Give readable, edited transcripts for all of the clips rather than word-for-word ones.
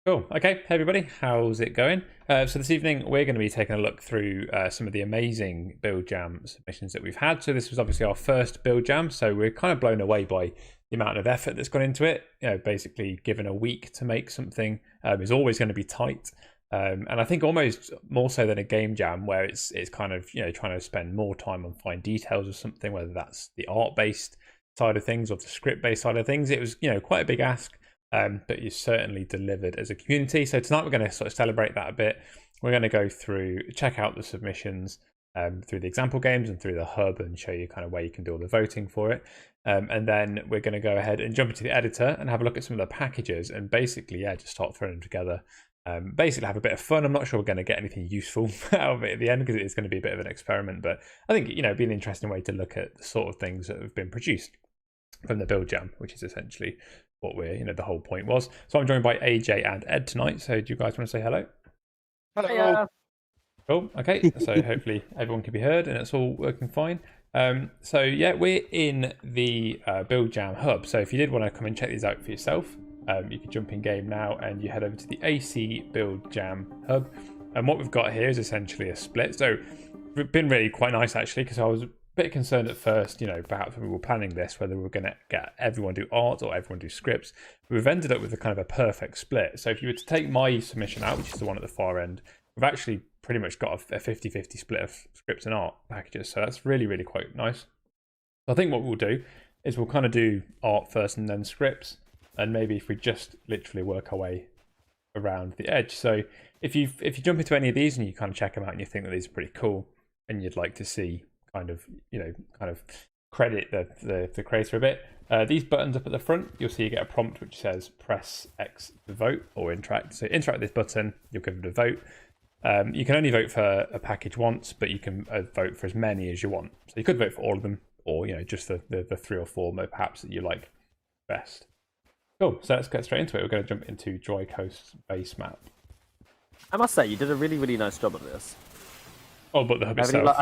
Cool. Okay. Hey, everybody. How's it going? So this evening, we're going to be taking a look through some of the amazing Build Jam submissions that we've had. So this was obviously our first Build Jam. So we're kind of blown away by the amount of effort that's gone into it. You know, basically given a week to make something is always going to be tight. And I think almost more so than a game jam where it's kind of, trying to spend more time on fine details of something, whether that's the art-based side of things or the script-based side of things. It was, quite a big ask. But you certainly delivered as a community. So tonight we're going to sort of celebrate that a bit. We're going to go through, check out the submissions through the example games and through the hub and show you kind of where you can do all the voting for it. And then we're going to go ahead and jump into the editor and have a look at some of the packages and basically, just start throwing them together. Basically have a bit of fun. I'm not sure we're going to get anything useful out of it at the end because it's going to be a bit of an experiment. But I think, it'd be an interesting way to look at the sort of things that have been produced from the Build Jam, which is essentially what we're, the whole point was. So I'm joined by AJ and Ed tonight. So do you guys want to say hello? Hello. Cool. Okay. So hopefully everyone can be heard and it's all working fine. So yeah, we're in the Build Jam hub. So if you did want to come and check these out for yourself, you could jump in game now and you head over to the AC Build Jam hub. And what we've got here is essentially a split. So it's been really quite nice actually, because I was bit concerned at first, perhaps when we were planning this, whether we were going to get everyone do art or everyone do scripts. We've ended up with a kind of a perfect split. So if you were to take my submission out, which is the one at the far end, we've actually pretty much got a 50-50 split of scripts and art packages. So that's really, really quite nice. So I think what we'll do is we'll kind of do art first and then scripts. And maybe if we just literally work our way around the edge. So if you jump into any of these and you kind of check them out and you think that these are pretty cool and you'd like to see kind of credit the creator a bit. These buttons up at the front, you'll see you get a prompt which says press X to vote or interact. So interact with this button, you'll give it a vote. You can only vote for a package once, but you can vote for as many as you want. So you could vote for all of them, or just the 3 or 4 perhaps that you like best. Cool. So let's get straight into it. We're going to jump into Dry Coast's base map. I must say, you did a really, really nice job of this. Oh, but the hub itself.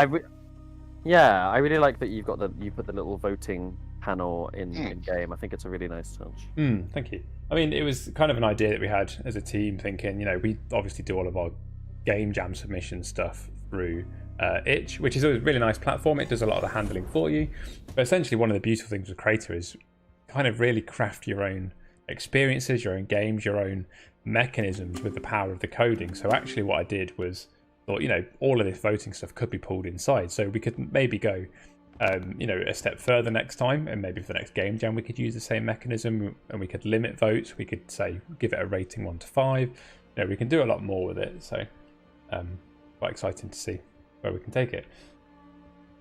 Yeah, I really like that you put the little voting panel in game. I think it's a really nice touch. Thank you. I mean, it was kind of an idea that we had as a team, thinking, we obviously do all of our game jam submission stuff through Itch, which is a really nice platform. It does a lot of the handling for you. But essentially, one of the beautiful things with Crayta is kind of really craft your own experiences, your own games, your own mechanisms with the power of the coding. So actually, what I did was thought, all of this voting stuff could be pulled inside. So we could maybe go, a step further next time, and maybe for the next game jam we could use the same mechanism, and we could limit votes. We could say give it a rating 1 to 5. We can do a lot more with it. So, quite exciting to see where we can take it.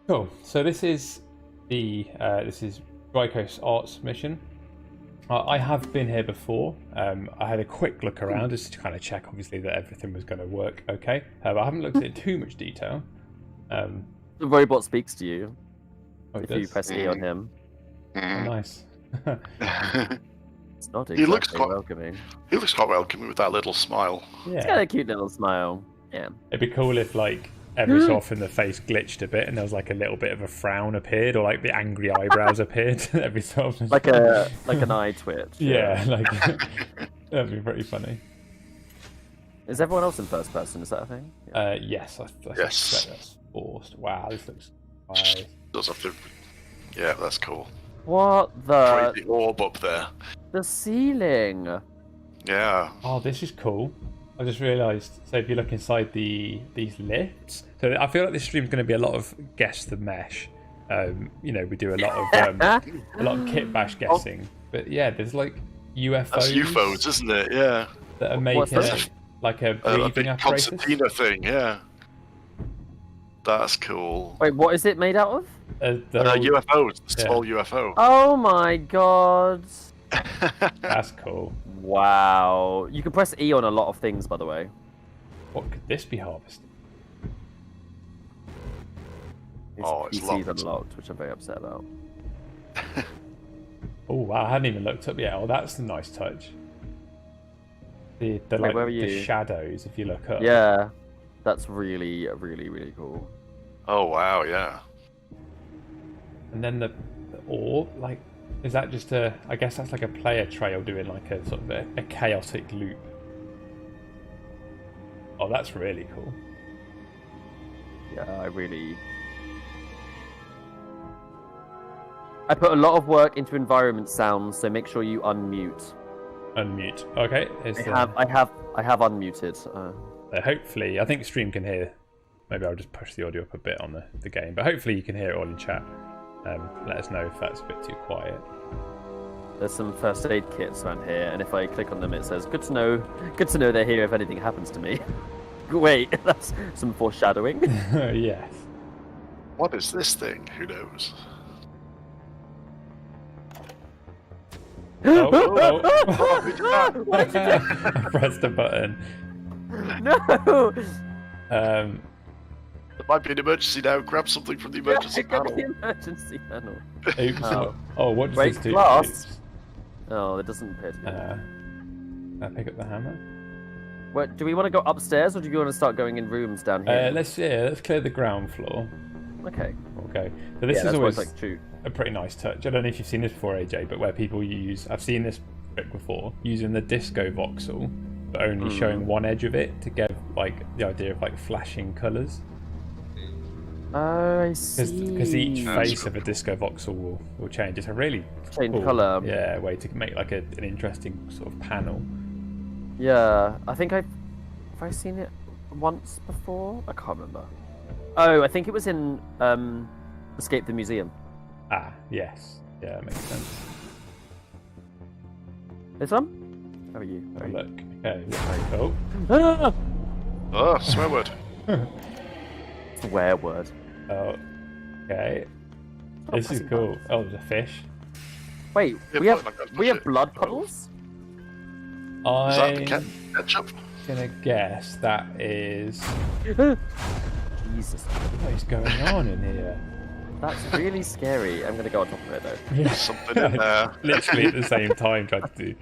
Cool. So this is Dry Coast art submission. I have been here before. I had a quick look around just to kind of check, obviously, that everything was going to work okay. But I haven't looked at it in too much detail. The robot speaks to you if you does? press E on him. Oh, nice. It's not exactly He looks quite welcoming. He looks quite welcoming with that little smile. He's got a cute little smile. Yeah. It'd be cool if, every so often the face glitched a bit and there was a little bit of a frown appeared, or the angry eyebrows appeared every so often. Like an eye twitch. Yeah, that'd be pretty funny. Is everyone else in first person? Is that a thing? Yeah. Yes, I Yes. suspect that's forced. Wow, this looks nice. Does have to. Yeah, that's cool. What the? Crazy orb up there. The ceiling. Yeah. Oh, this is cool. I just realised. So if you look inside these lifts, so I feel like this stream's going to be a lot of guess the mesh. We do a lot of kit bash guessing. But yeah, there's UFOs. That's UFOs, isn't it? Yeah. That are making it a breathing apparatus. Concertina thing. Yeah. That's cool. Wait, what is it made out of? UFOs. Small UFO. Oh my god. That's cool. Wow. You can press E on a lot of things, by the way. What could this be harvesting? It's PC's locked. unlocked, which I'm very upset about. Oh wow, I hadn't even looked up yet. Oh, that's a nice touch. The where are you? the shadows, if you look up. Yeah, that's really, really, really cool. Oh wow, yeah. And then the orb, is that just I guess that's a player trail doing a sort of a chaotic loop Oh, that's really cool. Yeah, I put a lot of work into environment sounds, so make sure you unmute. Unmute. Okay. I have unmuted. Hopefully, I think stream can hear. Maybe I'll just push the audio up a bit on the game, but hopefully you can hear it all in chat. Let us know if that's a bit too quiet. There's some first aid kits around here, and if I click on them, it says, "Good to know they're here if anything happens to me." Wait, that's some foreshadowing. Yes. What is this thing? Who knows? I pressed a button. No! There might be an emergency now. Grab something from the emergency panel. The emergency panel. Oops. Oh, what does Break this do? glass. Oops. Oh, it doesn't appear to be. Can I pick up the hammer? What, do we want to go upstairs, or do you want to start going in rooms down here? Let's clear the ground floor. Okay. Okay. So this is always like a pretty nice touch. I don't know if you've seen this before, AJ, but where people I've seen this trick before, using the disco voxel, but only showing one edge of it to give like the idea of like flashing colours. I see. Because each face of a disco voxel will change. It's a really change cool, colour. Yeah, way to make like an interesting sort of panel. Yeah, I think have I seen it once before? I can't remember. Oh, I think it was in Escape the Museum. Ah, yes. Yeah, that makes sense. This one? How are you? Have a look. Okay. Oh. Ah! Oh, swear word. Swear word. Oh. Okay. This is cool. Oh, there's a fish. Wait, Yeah, we have blood puddles? Is that the I'm ketchup? gonna guess that is. Jesus. What is going on in here? That's really scary. I'm gonna go on top of it though. Yeah. Something in there. Literally at the same time, tried to do.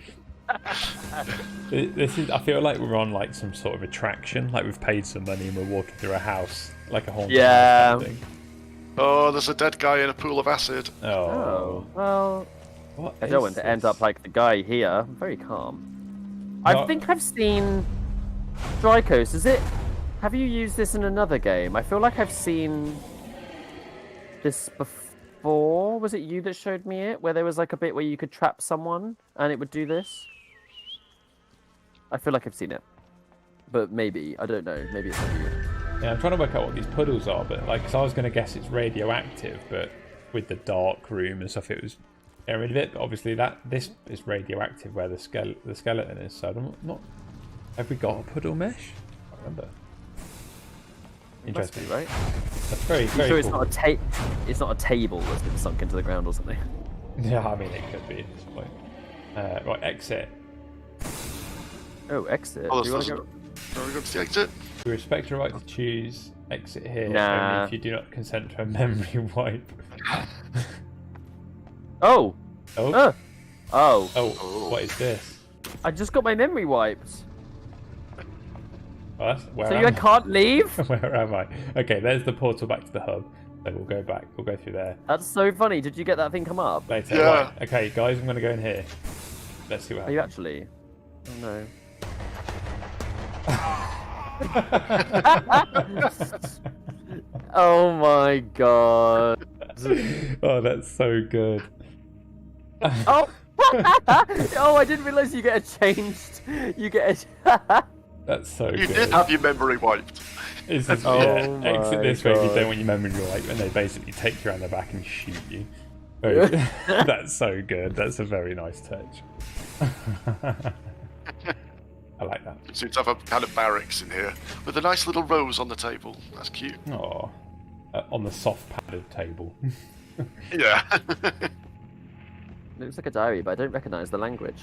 This is. I feel like we're on like some sort of attraction. Like we've paid some money and we're walking through a house, like a haunted house. Kind of thing. Oh, there's a dead guy in a pool of acid. Oh. Well, What I don't want to end up like the guy here. I'm very calm. I think I've seen Drykos. Have you used this in another game? I feel like I've seen this before. Was it you that showed me it? Where there was like a bit where you could trap someone and it would do this? I feel like I've seen it. But maybe. I don't know. Maybe it's not you. Yeah, I'm trying to work out what these puddles are, but like, cause I was gonna guess it's radioactive, but with the dark room and stuff, it was getting rid of it. But obviously, this is radioactive where the skeleton is. So I'm not. Have we got a puddle mesh? I can't remember. Interesting, right? That's very sure cool. It's not a table that's been sunk into the ground or something. Yeah, I mean it could be at this point. Right, exit. Oh, exit. Oh, Do you want to go? Shall we go to the exit? We respect your right to choose exit here Nah. only if you do not consent to a memory wipe. Oh. Oh. Oh. Oh. What is this? I just got my memory wiped. Well, where So am you I? can't leave? Where am I? Okay, there's the portal back to the hub. So we'll go back. We'll go through there That's so funny. Did you get that thing come up? later. Yeah. Right. Okay, guys, I'm gonna go in here. Let's see what Are you happens. actually? Oh no. Oh my god. Oh, that's so good. Oh. Oh, I didn't realise you get a changed. You get a. That's so You good. did have your memory wiped. It's just, Oh yeah, exit my this way if you God. don't want your memory wipe, and they basically take you around the back and shoot you. Very, that's so good. That's a very nice touch. I like that. Seems to have a kind of barracks in here with a nice little rose on the table. That's cute. Oh, on the soft padded table. Yeah. Looks like a diary, but I don't recognise the language.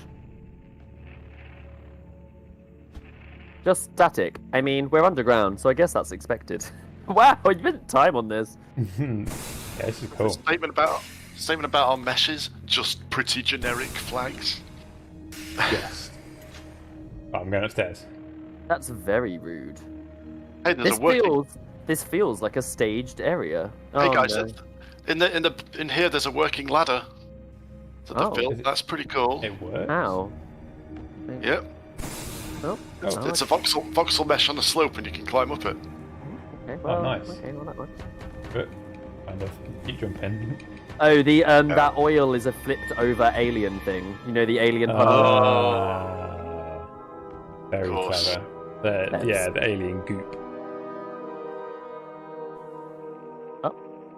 Just static. I mean, we're underground, so I guess that's expected. Wow, you spent time on this. Yeah, this is cool. Statement about our meshes, just pretty generic flags. Yes. Right, I'm going upstairs. That's very rude. Hey, there's a working. This feels like a staged area. Hey Oh, guys, no. in here there's a working ladder that Oh. they've built. That's pretty cool. It works. How? Yep. Oh, It's a voxel mesh on the slope, and you can climb up it. Okay, well, nice. Okay, well, that works. But kind of keep jumping. Oh, the that oil is a flipped over alien thing. You know, the alien puddle. Very clever. The alien goop.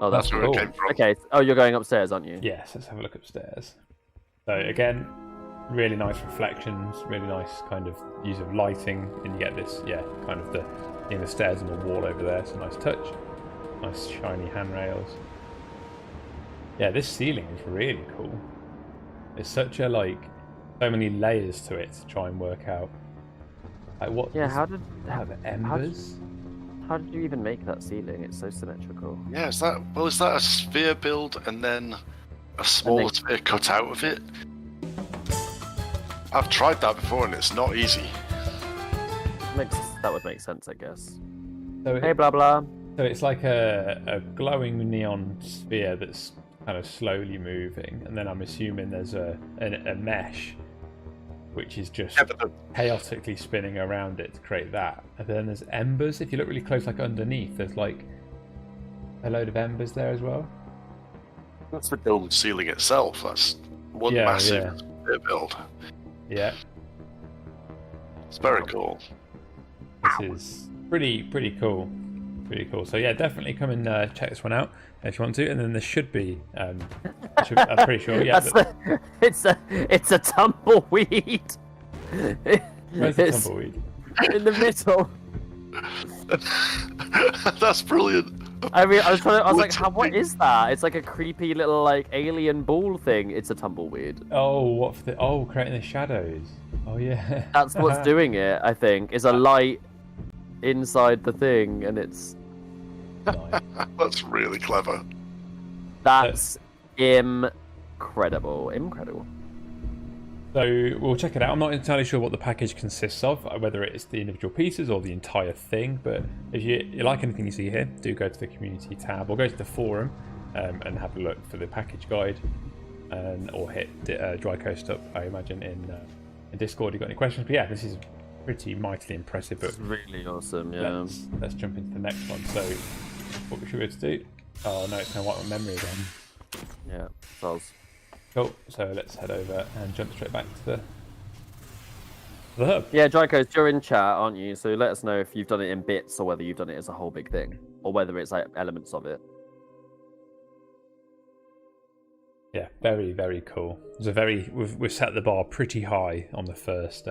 Oh, that's where cool. it came from. Okay. Oh, you're going upstairs, aren't you? Yes, let's have a look upstairs. So again, really nice reflections, really nice kind of use of lighting, and you get this, kind of the stairs and the wall over there. It's a nice touch. Nice shiny handrails. Yeah, this ceiling is really cool. There's such a so many layers to it to try and work out. Like what? Yeah. How the embers? How did you even make that ceiling? It's so symmetrical. Yeah, is that a sphere build and then a smaller sphere cut out of it? I've tried that before and it's not easy. That would make sense, I guess. So Hey, blah blah. So it's like a glowing neon sphere that's kind of slowly moving, and then I'm assuming there's a mesh which is just chaotically spinning around it to create that. And then there's embers. If you look really close, like underneath, there's like a load of embers there as well. That's the dome ceiling itself. That's one massive build. Yeah. It's very cool. This is pretty cool. Pretty cool. So yeah, definitely come and check this one out if you want to. And then there should be, I'm pretty sure. Yeah, it's a tumbleweed. Where's the tumbleweed? In the middle. That's brilliant. I mean, I was like, what is that? It's like a creepy little alien ball thing. It's a tumbleweed. Oh, creating the shadows. Oh yeah. That's what's doing it. I think is a light inside the thing, and it's. Nice. That's really clever. That's incredible. So we'll check it out. I'm not entirely sure what the package consists of, whether it's the individual pieces or the entire thing. But if you like anything you see here, do go to the community tab or go to the forum and have a look for the package guide, or hit Drycoast up, I imagine, in Discord. If you've got any questions? But yeah, this is pretty mightily impressive. But it's really awesome. Yeah. Let's jump into the next one. So what should we to do? Oh no, it's going to wipe my memory again. Yeah, sounds. Cool. So let's head over and jump straight back to the hub. Yeah, Drycoast, you're in chat, aren't you? So let us know if you've done it in bits or whether you've done it as a whole big thing, or whether it's elements of it. Yeah, very cool. We've set the bar pretty high on the first.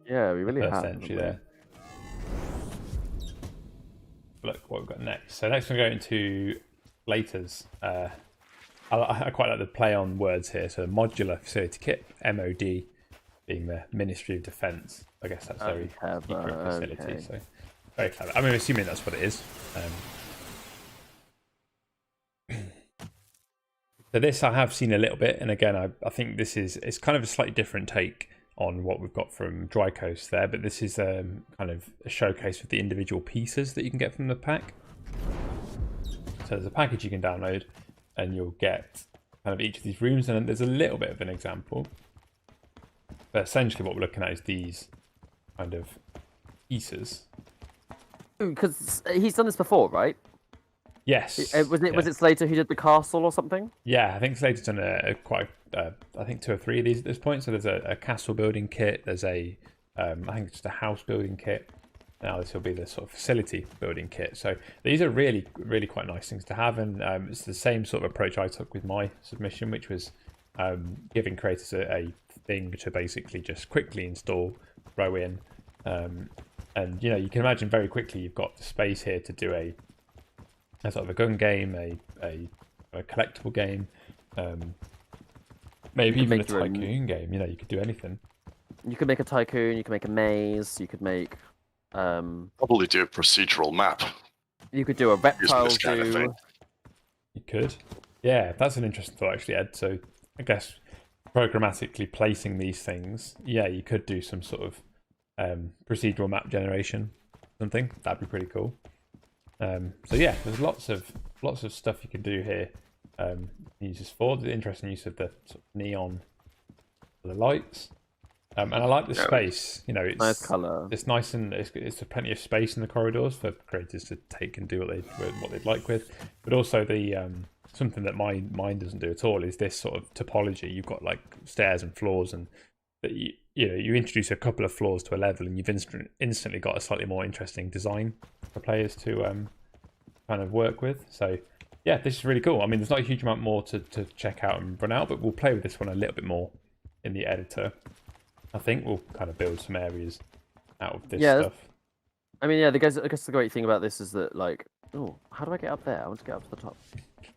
Yeah, we really have. Entry there. Look what we've got next. So next we're going to Slater's. I quite like the play on words here. So Modular Facility Kit, MOD, being the Ministry of Defence. I guess that's very secret facility. Okay. So very clever. I mean, I'm assuming that's what it is. So this I have seen a little bit, and again, I think it's kind of a slightly different take on what we've got from Drycoast there, but this is kind of a showcase of the individual pieces that you can get from the pack. So there's a package you can download, and you'll get kind of each of these rooms, and there's a little bit of an example. But essentially what we're looking at is these kind of pieces. Because he's done this before, right? Yes. Was it Slater who did the castle or something? Yeah, I think Slater's done I think 2 or 3 of these at this point. So there's a castle building kit, there's I think just a house building kit. Now this will be the sort of facility building kit. So these are really, really quite nice things to have, and it's the same sort of approach I took with my submission, which was giving creators a thing to basically just quickly install, throw in, and you can imagine very quickly you've got the space here to do a sort of a gun game, a collectible game, maybe even a tycoon game. You could do anything. You could make a tycoon. You could make a maze. You could make. Probably do a procedural map. You could do a reptile zoo. You could. Yeah, that's an interesting thought actually, Ed. So I guess programmatically placing these things, yeah, you could do some sort of procedural map generation, something. That'd be pretty cool. So yeah, there's lots of stuff you can do here. Use this for the interesting use of the sort of neon for the lights. And I like the space. You know, it's nice color. It's nice and it's plenty of space in the corridors for creators to take and do what they'd like with. But also the something that mine doesn't do at all is this sort of topology. You've got like stairs and floors, and that you introduce a couple of floors to a level, and you've instantly got a slightly more interesting design for players to kind of work with. So yeah, this is really cool. I mean, there's not a huge amount more to check out and run out, but we'll play with this one a little bit more in the editor. I think we'll kind of build some areas out of this stuff. I mean, yeah, I guess the great thing about this is that, like, oh, how do I get up there? I want to get up to the top.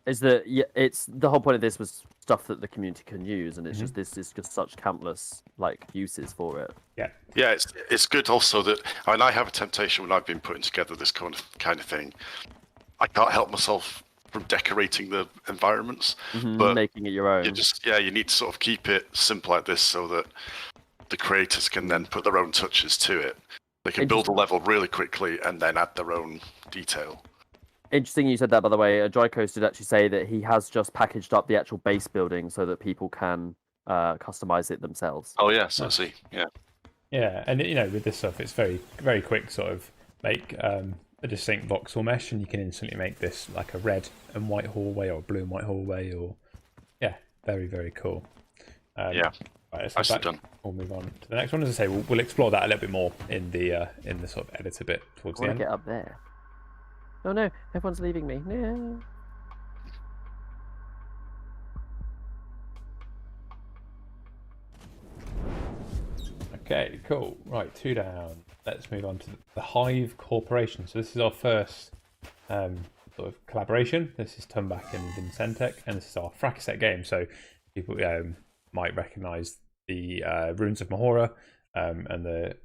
Is that it's the whole point of this was stuff that the community can use, and it's just this is just such countless like uses for it. Yeah, it's good also that I have a temptation when I've been putting together this kind of thing. I can't help myself from decorating the environments, but making it your own. You need to sort of keep it simple like this so that the creators can then put their own touches to it. They can build a level really quickly and then add their own detail. Interesting you said that, by the way. Drycoast did actually say that he has just packaged up the actual base building so that people can customize it themselves. Oh yes, I see. Yeah. Yeah, and you know, with this stuff, it's very, very quick. Sort of make a distinct voxel mesh, and you can instantly make this like a red and white hallway or a blue and white hallway, or very, very cool. Yeah. Right, so done. We'll move on to the next one. As I say, we'll explore that a little bit more in the sort of editor bit towards the end. Get up there. Oh no, everyone's leaving me. No. Okay, cool. Right, 2 down. Let's move on to the Hive Corporation. So this is our first sort of collaboration. This is Tumbak and Vincentec, and this is our Fracaset game. So people might recognise the Runes of Mahora and the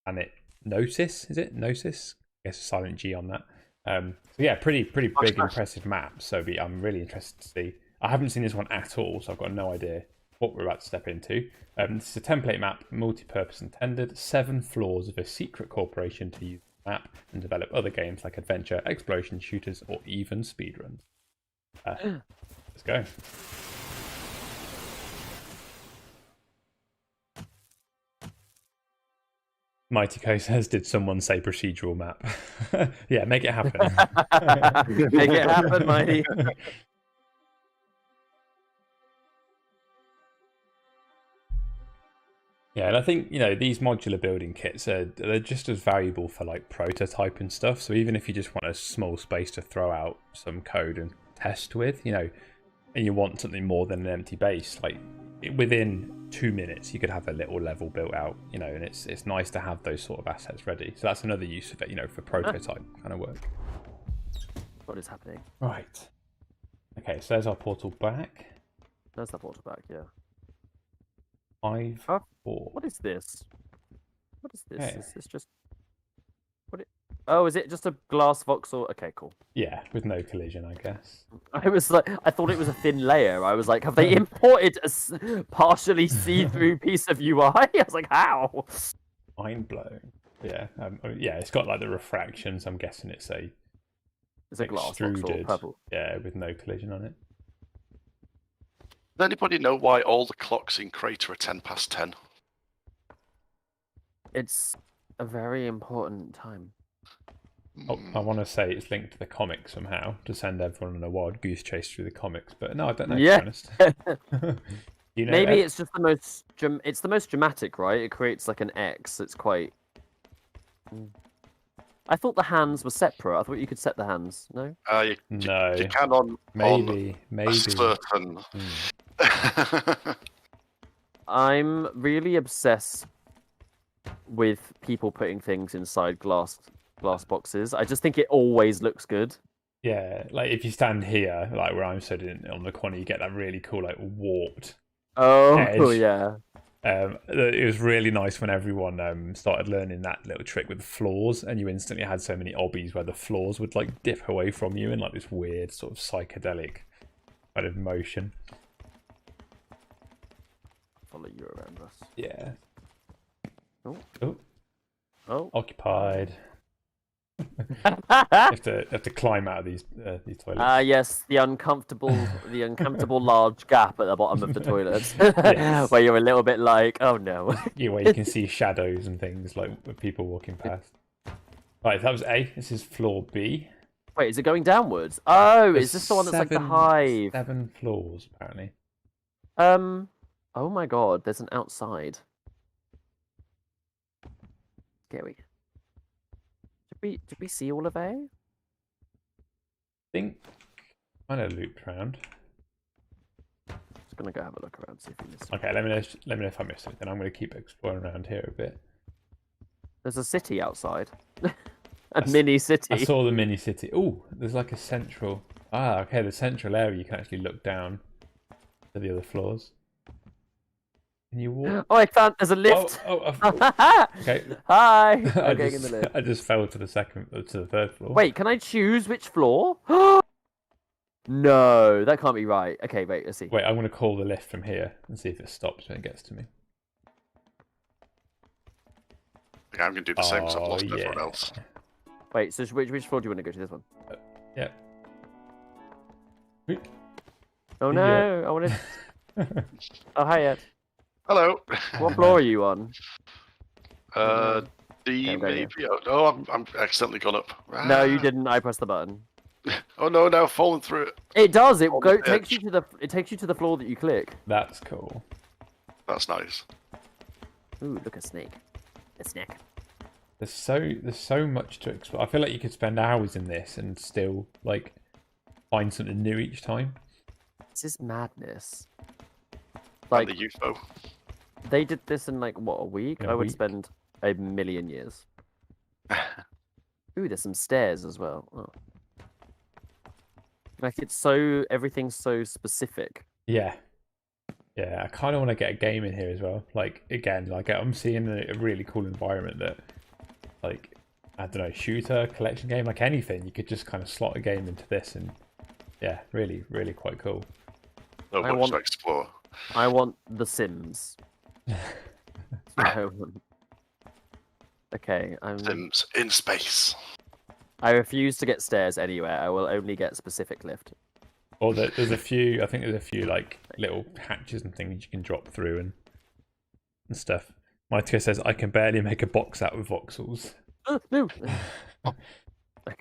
planet Gnosis. Is it Gnosis? I guess a silent G on that. So yeah, pretty big, impressive map. So I'm really interested to see. I haven't seen this one at all, so I've got no idea what we're about to step into. This is a template map, multi-purpose intended. 7 floors of a secret corporation to use the map and develop other games like adventure, exploration, shooters, or even speedruns. Let's go. Mighty Co says, did someone say procedural map? Yeah, make it happen. Make it happen, Mighty. Yeah, and I think, you know, these modular building kits they're just as valuable for like prototype and stuff. So even if you just want a small space to throw out some code and test with, you know, and you want something more than an empty base, like within 2 minutes you could have a little level built out, you know, and it's nice to have those sort of assets ready. So that's another use of it, you know, for prototype kind of work. What is happening? Right. Okay, so there's our portal back. There's that portal back, yeah. 5, 4. What is this? What is this? Okay. Is this just... Oh, is it just a glass voxel? Okay, cool. Yeah, with no collision, I guess. I was like, I thought it was a thin layer. I was like, have they imported a partially see-through piece of UI? I was like, how? Mind blown. Yeah, yeah, it's got like the refraction, so I'm guessing it's a glass extruded, voxel, purple. yeah, with no collision on it. Does anybody know why all the clocks in Crayta are 10 past 10? It's a very important time. Oh, I want to say it's linked to the comics somehow to send everyone on a wild goose chase through the comics, but no, I don't know. Yeah. To be honest. You know, maybe it's just the most. It's the most dramatic, right? It creates like an X. It's quite. I thought the hands were separate. I thought you could set the hands. No. No. You can on maybe. A certain. I'm really obsessed with people putting things inside glass boxes. I just think it always looks good. Yeah, like if you stand here, like where I'm sitting on the corner, you get that really cool, like warped. Oh yeah. It was really nice when everyone started learning that little trick with the floors, and you instantly had so many obbies where the floors would like dip away from you in like this weird sort of psychedelic kind of motion. Follow you around us. Yeah. Oh. Oh. Oh. Occupied. have to climb out of these toilets. Yes, the uncomfortable large gap at the bottom of the toilet, Yes. where you're a little bit like, oh no. Yeah, where you can see shadows and things like with people walking past. Right, that was A. This is floor B. Wait, is it going downwards? Oh, There's is this the one that's like the hive? 7 floors apparently. Oh my god, there's an outside. Scary. Did we see all of A? I think I kind of looped around. Just gonna go have a look around, see if we missed. Okay, let me know if I missed it. Then I'm gonna keep exploring around here a bit. There's a city outside. Mini city. I saw the mini city. Oh, there's like a central. Ah, okay, the central area. You can actually look down to the other floors. Can you walk? Oh, I found there's a lift. Okay. Hi. I'm getting in the lift. I just fell to the third floor. Wait, can I choose which floor? No, that can't be right. Okay, wait, let's see. Wait, I'm going to call the lift from here and see if it stops when it gets to me. Yeah, I'm going to do the same because I've lost everyone else. Wait, so which floor do you want to go to? This one? Yeah. Oh no, I wanted. Oh, hi, Ed. Hello. What floor are you on? D maybe. Oh, I'm accidentally gone up. No, you didn't. I pressed the button. Oh no, now I've fallen through it. It does. It takes you to the floor that you click. That's cool. That's nice. Ooh, look, a snake. A snake. There's so much to explore. I feel like you could spend hours in this and still like find something new each time. This is madness. Like the UFO. They did this in like what, a week? I would spend a million years. Ooh, there's some stairs as well. Oh. Like everything's so specific. Yeah. Yeah, I kind of want to get a game in here as well. Like again, like I'm seeing a really cool environment that, like, I don't know, shooter, collection game, like anything. You could just kind of slot a game into this, and yeah, really, really quite cool. No much to explore. I want The Sims. Okay, Sims in space. I refuse to get stairs anywhere. I will only get specific lift. Or there's a few. I think there's a few like little hatches and things you can drop through and stuff. Mito says I can barely make a box out with voxels. No.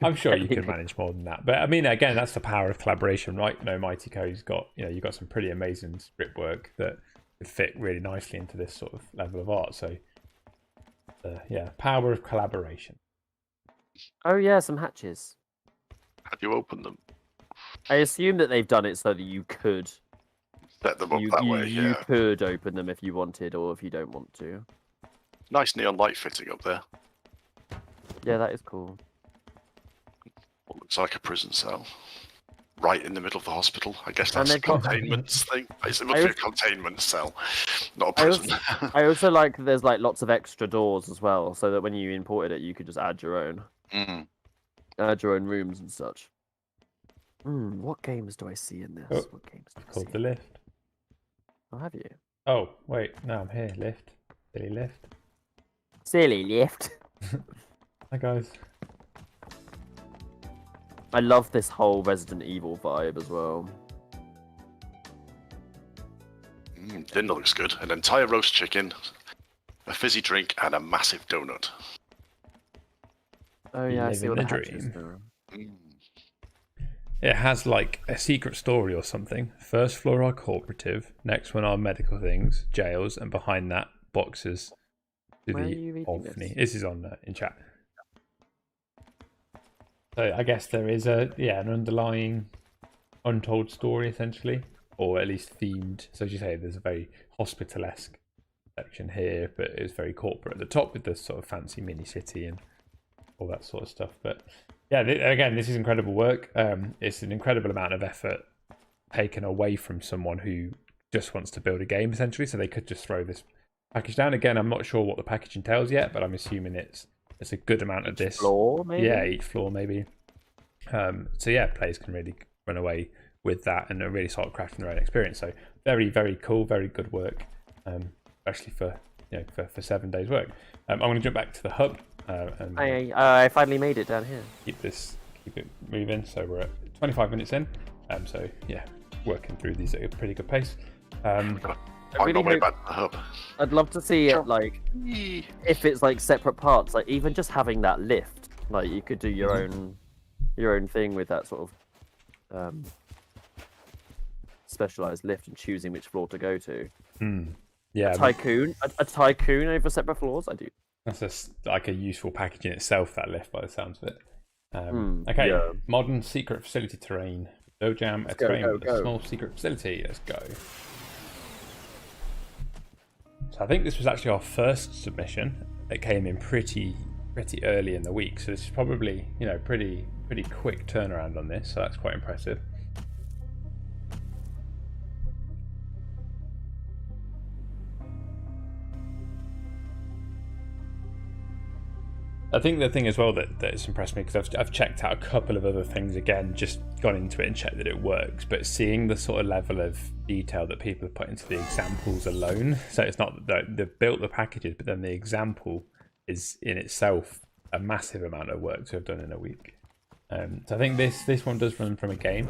I'm sure you can manage more than that. But I mean, again, that's the power of collaboration, right? No, Mighty Co's got, you've got some pretty amazing script work that would fit really nicely into this sort of level of art. So, yeah, power of collaboration. Oh yeah, some hatches. How do you open them? I assume that they've done it so that you could set them up that way. Yeah, you could open them if you wanted, or if you don't want to. Nice neon light fitting up there. Yeah, that is cool. What looks like a prison cell, right in the middle of the hospital. I guess that's a containment thing. It must be a containment cell, not a prison. I also like there's like lots of extra doors as well, so that when you imported it, you could just add your own. Add your own rooms and such. What games do I see in this? Oh, what games do I called see? the lift. Oh, have you? Oh, wait. No, I'm here. Lift. Silly lift. Silly lift. Hi, guys. I love this whole Resident Evil vibe as well. Dinner looks good. An entire roast chicken, a fizzy drink, and a massive donut. Oh yeah, I see what the hatches are. It has like a secret story or something. First floor are cooperative, next one are medical things, jails, and behind that boxes to the orphanage. This is on in chat. So I guess there is an underlying untold story essentially, or at least themed. So as you say, there's a very hospital-esque section here, but it's very corporate at the top with the sort of fancy mini city and all that sort of stuff. But yeah, again, this is incredible work. It's an incredible amount of effort taken away from someone who just wants to build a game essentially. So they could just throw this package down. Again, I'm not sure what the package entails yet, but I'm assuming it's a good amount of this. Floor, maybe? Yeah, each floor maybe. So yeah, players can really run away with that and really sort of crafting their own experience. So very, very cool, very good work, especially for 7 days work. I'm going to jump back to the hub And I finally made it down here. keep it moving. So we're at 25 minutes in. So yeah, working through these at a pretty good pace. I'm really not way hope- back to the hub. I'd love to see it like if it's like separate parts, like even just having that lift, like you could do your own thing with that sort of specialized lift and choosing which floor to go to. Yeah, A tycoon over separate floors. I do. that's just like a useful package in itself, that lift, by the sounds of it. Okay, yeah. modern secret facility terrain. Build jam, a terrain with a small secret facility. Let's go. So I think this was actually our first submission. It came in pretty early in the week, so this is probably pretty quick turnaround on this. So that's quite impressive. I think the thing as well that it's impressed me, because I've checked out a couple of other things again, just gone into it and checked that it works, but seeing the sort of level of detail that people have put into the examples alone, so it's not that they've built the packages, but then the example is in itself a massive amount of work to have done in a week. So I think this one does run from a game.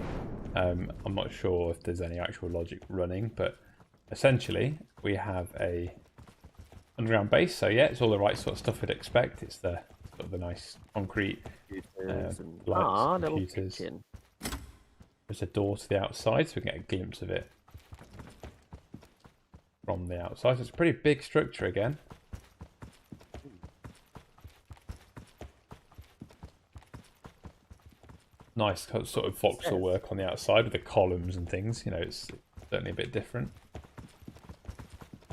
I'm not sure if there's any actual logic running, but essentially we have a underground base, so yeah, it's all the right sort of stuff we'd expect. It's the sort of the nice concrete lights, computers. Kitchen. There's a door to the outside, so we can get a glimpse of it from the outside. So it's a pretty big structure again. Nice sort of voxel work on the outside with the columns and things. It's certainly a bit different.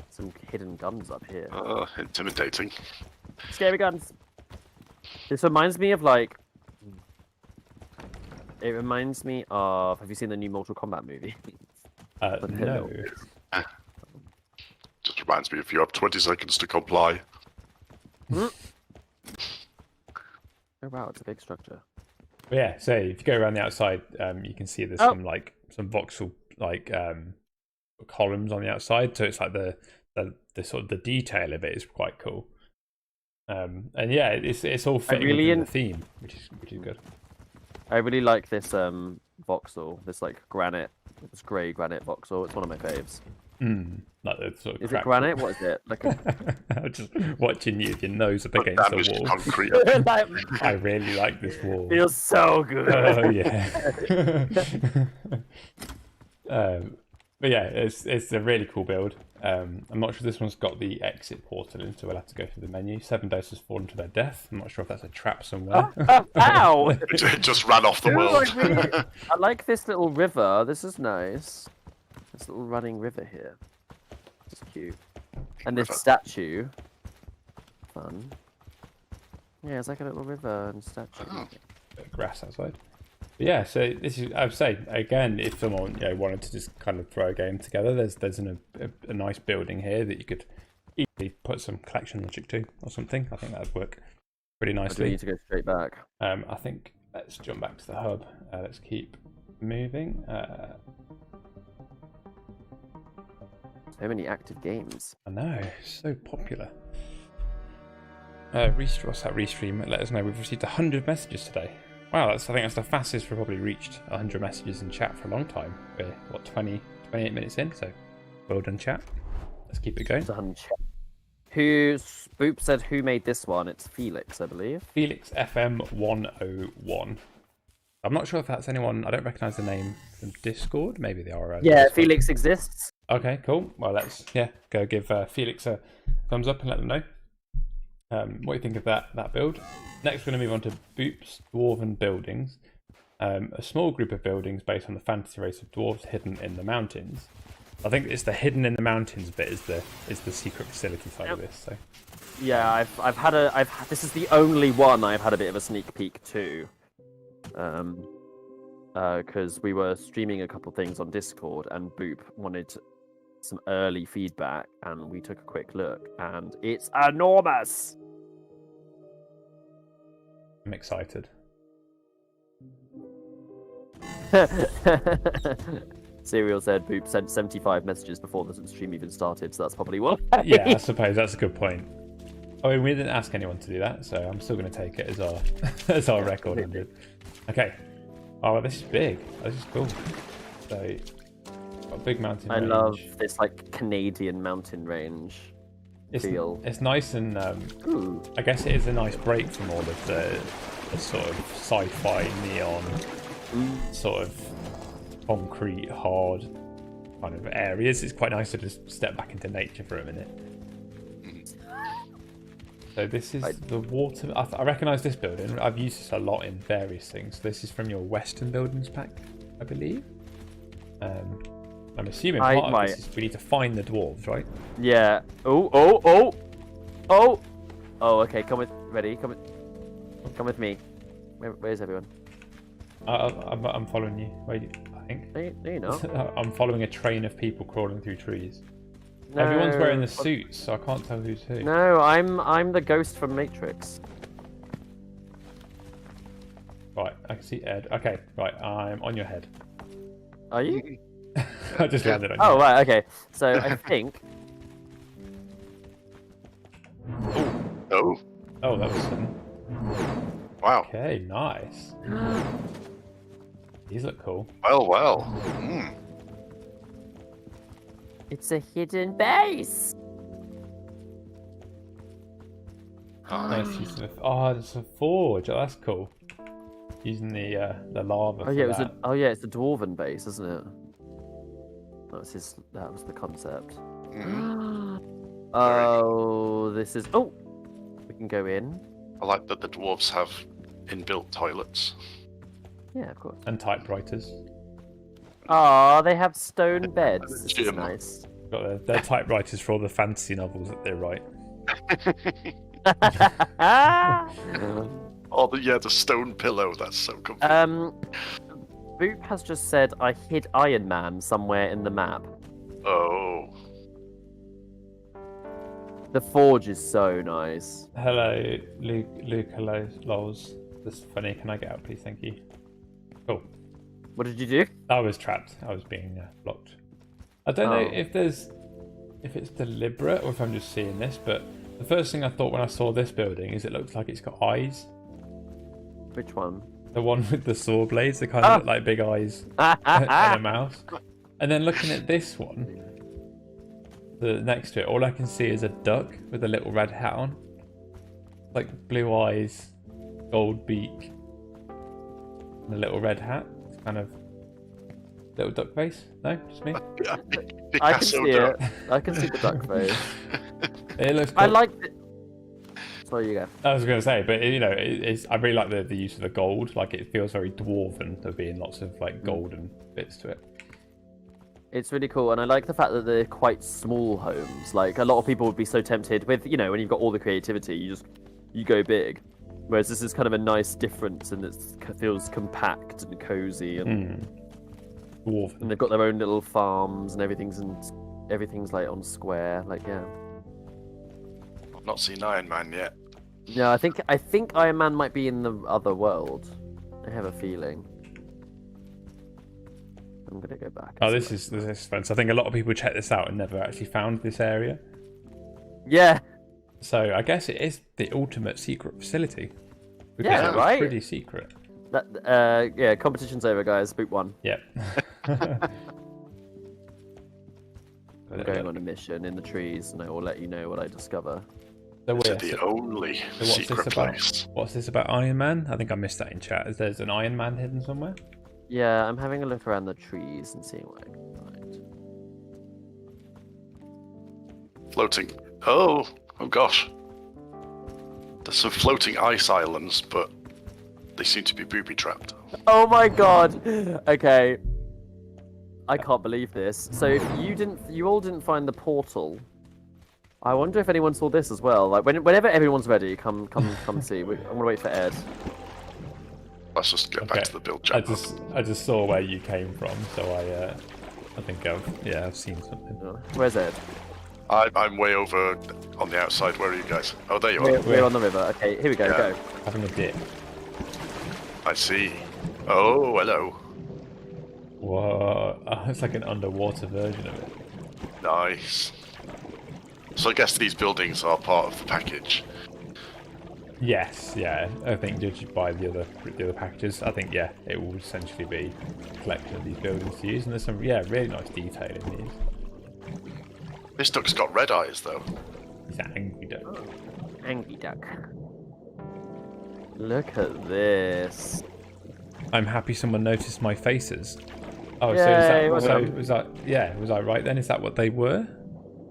Some hidden guns up here. Intimidating. Scary guns. This reminds me of like. It reminds me of. Have you seen the new Mortal Kombat movie? No. Just reminds me if you have 20 seconds to comply. Oh wow, it's a big structure. But yeah, so if you go around the outside, you can see there's some voxel columns on the outside. So it's like the sort of the detail of it is quite cool. And yeah, it's all fitting within the theme, which is good. I really like this voxel, this like granite, this grey granite voxel. It's one of my faves. Like the sort of is it granite? What is it? Like I'm just watching you with your nose up against the wall. Concrete. I really like this wall. Feels so good. Oh yeah. But yeah, it's a really cool build. I'm not sure this one's got the exit portal in, so we'll have to go through the menu. 7 doses fallen to their death. I'm not sure if that's a trap somewhere. Ow! It just ran off the world. I like this little river. This is nice. This little running river here. It's cute. And this statue. Fun. Yeah, it's like a little river and statue. Bit of grass outside. But yeah, so this is, I would say, again, if someone wanted to just kind of throw a game together, there's a nice building here that you could easily put some collection logic to or something. I think that would work pretty nicely. I need to go straight back. I think let's jump back to the hub. Let's keep moving. So many active games. I know, so popular. What's that restream? Let us know. We've received 100 messages today. Wow, I think that's the fastest we've probably reached 100 messages in chat for a long time. We're, 28 minutes in, so well done, chat. Let's keep it going. Boop said who made this one? It's Felix, I believe. Felix FM 101. I'm not sure if that's anyone. I don't recognise the name from Discord. Maybe they are. Yeah, Discord. Felix exists. Okay, cool. Well, let's go give Felix a thumbs up and let them know what do you think of that build. Next, we're going to move on to Boop's Dwarven Buildings, a small group of buildings based on the fantasy race of dwarves hidden in the mountains. I think it's the hidden in the mountains bit is the secret facility side of this. So yeah, this is the only one I've had a bit of a sneak peek to. Because we were streaming a couple things on Discord and Boop wanted some early feedback and we took a quick look and it's enormous. I'm excited. Serial said Boop sent 75 messages before the stream even started, so that's probably what. Yeah, I suppose that's a good point. I mean, we didn't ask anyone to do that, so I'm still going to take it as our as our record. completely. Okay. Oh, well, this is big. This is cool. So, got a big mountain I range. love this like Canadian mountain range feel. It's nice and Ooh. I guess it is a nice break from all of the sort of sci-fi neon sort of concrete hard kind of areas. It's quite nice to just step back into nature for a minute. So this is the water. I recognise this building. I've used this a lot in various things. This is from your Western Buildings pack, I believe. I'm assuming part of this is we need to find the dwarves, right? Yeah. Oh. Okay, come with me. Where's everyone? I'm following you. Wait, I think. No, you're not. I'm following a train of people crawling through trees. No, Everyone's wearing the suits, so I can't tell who's who. No, I'm the ghost from Matrix. Right, I can see Ed. Okay, right, I'm on your head. Are you? I just landed on you. Oh, right, okay. So I think... Oh, Oh, that was sudden. wow. Okay, nice. These look cool. Well. Mm. It's a hidden base! Nice use of the... Oh, it's a forge. Oh, that's cool. Using the lava. Oh yeah, for that. it's the Dwarven base, isn't it? That was the concept. Mm. Oh, this is... Oh! We can go in. I like that the dwarves have inbuilt toilets. Yeah, of course. And typewriters. Oh, they have stone beds. This is Gym. nice. Got their typewriters for all the fantasy novels that they write. Oh, the stone pillow. That's so comfy. Boop has just said I hid Iron Man somewhere in the map. Oh. The forge is so nice. Hello, Luke. Hello, lols. This is funny. Can I get out, please? Thank you. Cool. What did you do? I was trapped. I was being blocked. I don't know if it's deliberate or if I'm just seeing this, but the first thing I thought when I saw this building is it looks like it's got eyes. Which one? The one with the saw blades, they kind of look like big eyes and a mouth. And then looking at this one, the next to it, all I can see is a duck with a little red hat on. Like blue eyes, gold beak, and a little red hat. It's kind of little duck face. No, just me. I can see it. I can see the duck face. It looks cool. I like it. Sorry, you go. I was going to say, but you know, I really like the use of the gold. Like it feels very dwarven, there being lots of like golden bits to it. It's really cool, and I like the fact that they're quite small homes. Like a lot of people would be so tempted with, you know, when you've got all the creativity, you go big. Whereas this is kind of a nice difference, and it feels compact and cozy, and Dwarven. and they've got their own little farms, and everything's like on square. Like yeah. I've not seen Iron Man yet. Yeah, I think Iron Man might be in the other world. I have a feeling. I'm gonna go back. Oh, this is fun. So I think a lot of people check this out and never actually found this area. Yeah. So I guess it is the ultimate secret facility. Because Yeah, it was right? pretty secret. Yeah, competition's over, guys. Boot one. Yep. I'm going on a mission in the trees, and I will let you know what I discover. So To the only secret place. What's this about Iron Man? I think I missed that in chat. Is there's an Iron Man hidden somewhere? Yeah, I'm having a look around the trees and seeing what I can find. Floating. Oh gosh. There's some floating ice islands, but they seem to be booby trapped. Oh my god! Okay. I can't believe this. So if you all didn't find the portal. I wonder if anyone saw this as well. Like whenever everyone's ready, come see. I'm gonna wait for Ed. Let's just get back to the build I jam. I just saw where you came from, so I think I've seen something. Where's Ed? I'm way over on the outside. Where are you guys? Oh, there you are. We're on the river. Okay, here we go. Yeah. Go. Having a dip. I see. Oh, hello. Whoa, it's like an underwater version of it. Nice. So I guess these buildings are part of the package. Yes, yeah. I think judged by the other packages, I think it will essentially be a collection of these buildings to use, and there's some really nice detail in these. This duck's got red eyes though. He's an angry duck. Angry duck. Look at this. I'm happy someone noticed my faces. Oh, Yay, was I right then? Is that what they were?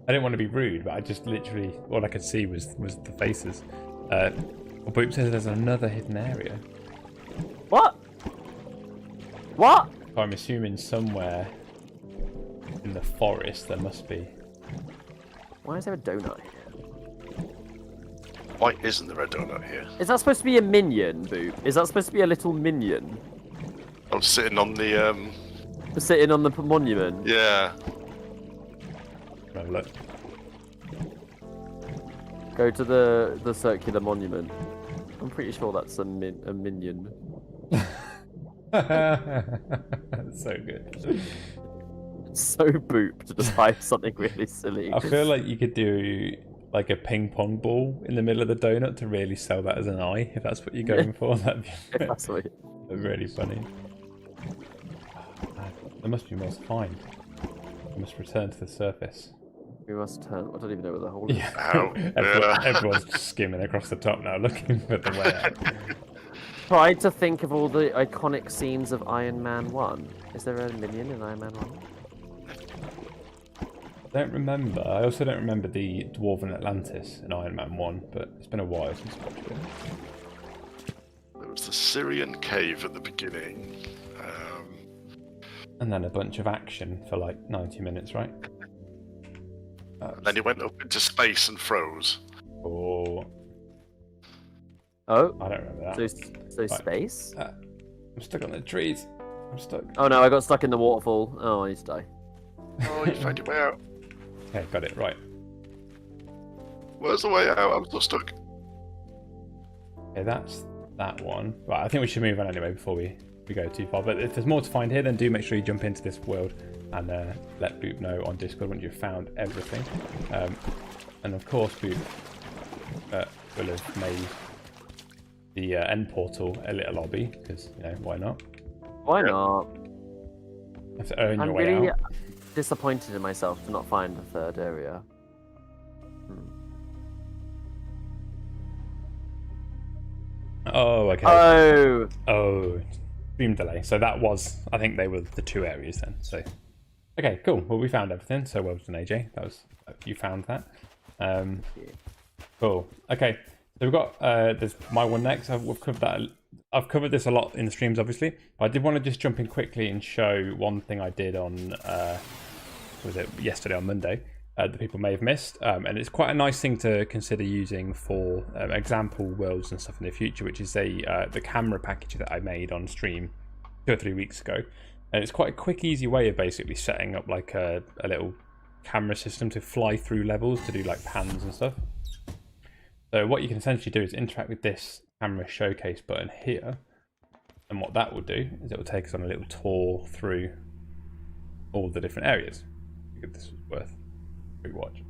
I didn't want to be rude, but I just literally all I could see was the faces. Boop says there's another hidden area. What? What? So I'm assuming somewhere in the forest there must be. Why is there a donut here? Why isn't there a donut here? Is that supposed to be a minion, Boop? Is that supposed to be a little minion? I'm sitting on the Sitting on the monument? Yeah. Have a look. Go to the circular monument. I'm pretty sure that's a minion. That's so good. It's so Boop to just hide something really silly. I feel like you could do like a ping pong ball in the middle of the donut to really sell that as an eye, if that's what you're going for. That'd be really funny. There must be more to find. We must return to the surface. We must turn. I don't even know where the hole is. Yeah. Everyone's just skimming across the top now, looking for the way out. Tried to think of all the iconic scenes of Iron Man 1. Is there a minion in Iron Man 1? I don't remember. I also don't remember the Dwarven Atlantis in Iron Man 1, but it's been a while since I watched it. There was the Syrian cave at the beginning. And then a bunch of action for like 90 minutes, right? And then he went up into space and froze. Oh. Oh. I don't remember that. So right. Space? I'm stuck on the trees. I'm stuck. Oh no, I got stuck in the waterfall. Oh, I need to die. Oh, you found your way out. Okay, got it, right. Where's the way out? I'm still stuck. Okay, that's that one. Right, I think we should move on anyway before we go too far. But if there's more to find here, then do make sure you jump into this world and let Boop know on Discord when you've found everything. And of course, Boop will have made the end portal a little lobby, because, you know, why not? Why not? You have to earn your way out. I'm really disappointed in myself to not find the third area. Oh, okay. Oh, stream delay. So that was, I think they were the two areas then. So, okay, cool. Well, we found everything. So well done, AJ. You found that. Cool. Okay, so we've got there's my one next. We've covered that. I've covered this a lot in the streams, obviously. But I did want to just jump in quickly and show one thing I did on yesterday on Monday. That people may have missed, and it's quite a nice thing to consider using for example worlds and stuff in the future, which is the camera package that I made on stream 2 or 3 weeks ago. And it's quite a quick, easy way of basically setting up like a little camera system to fly through levels to do like pans and stuff. So what you can essentially do is interact with this camera showcase button here, and what that will do is it will take us on a little tour through all the different areas. I think this was worth a quick watch.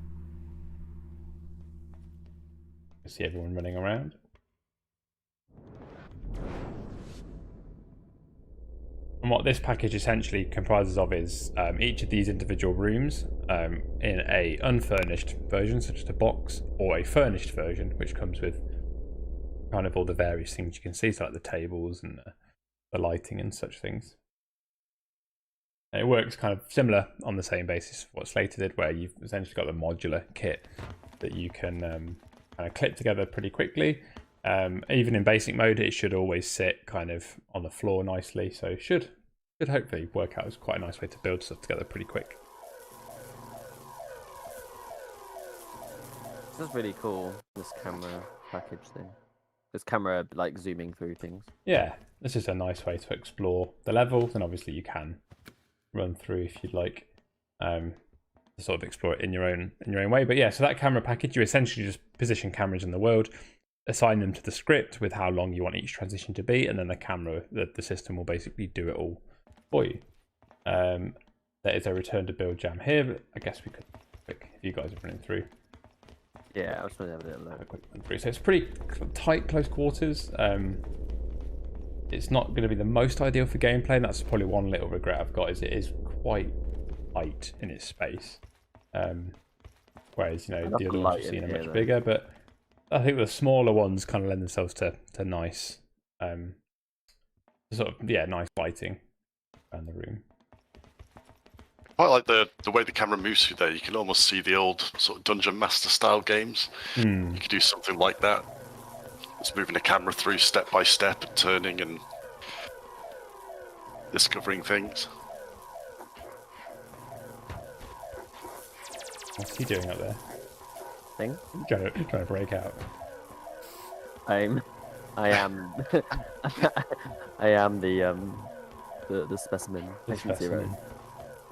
You see everyone running around. And what this package essentially comprises of is each of these individual rooms in a unfurnished version, such as a box, or a furnished version, which comes with kind of all the various things you can see, so like the tables and the lighting and such things. And it works kind of similar on the same basis of what Slater did, where you've essentially got the modular kit that you can kind of clip together pretty quickly. Even in basic mode, it should always sit kind of on the floor nicely, so it should hopefully work out as quite a nice way to build stuff together pretty quick. This is really cool, this camera package thing. This camera like zooming through things. Yeah, it's just a nice way to explore the levels, and obviously you can run through if you'd like to sort of explore it in your own way. But yeah, so that camera package, you essentially just position cameras in the world, assign them to the script with how long you want each transition to be, and then the camera, the system will basically do it all for you. There is a return to build jam here, but I guess we could click if you guys are running through. Yeah, I was trying to have a little look. Have a quick run through. So it's pretty tight, close quarters. It's not going to be the most ideal for gameplay, and that's probably one little regret I've got, is it is quite tight in its space. Whereas, the other ones we've seen are much bigger, but I think the smaller ones kind of lend themselves to nice, nice lighting around the room. Quite like the way the camera moves through there. You can almost see the old sort of Dungeon Master style games. You could do something like that. It's moving the camera through step by step, and turning and discovering things. What's he doing up there? Thing? Trying to break out. I am I am the specimen. Patient zero.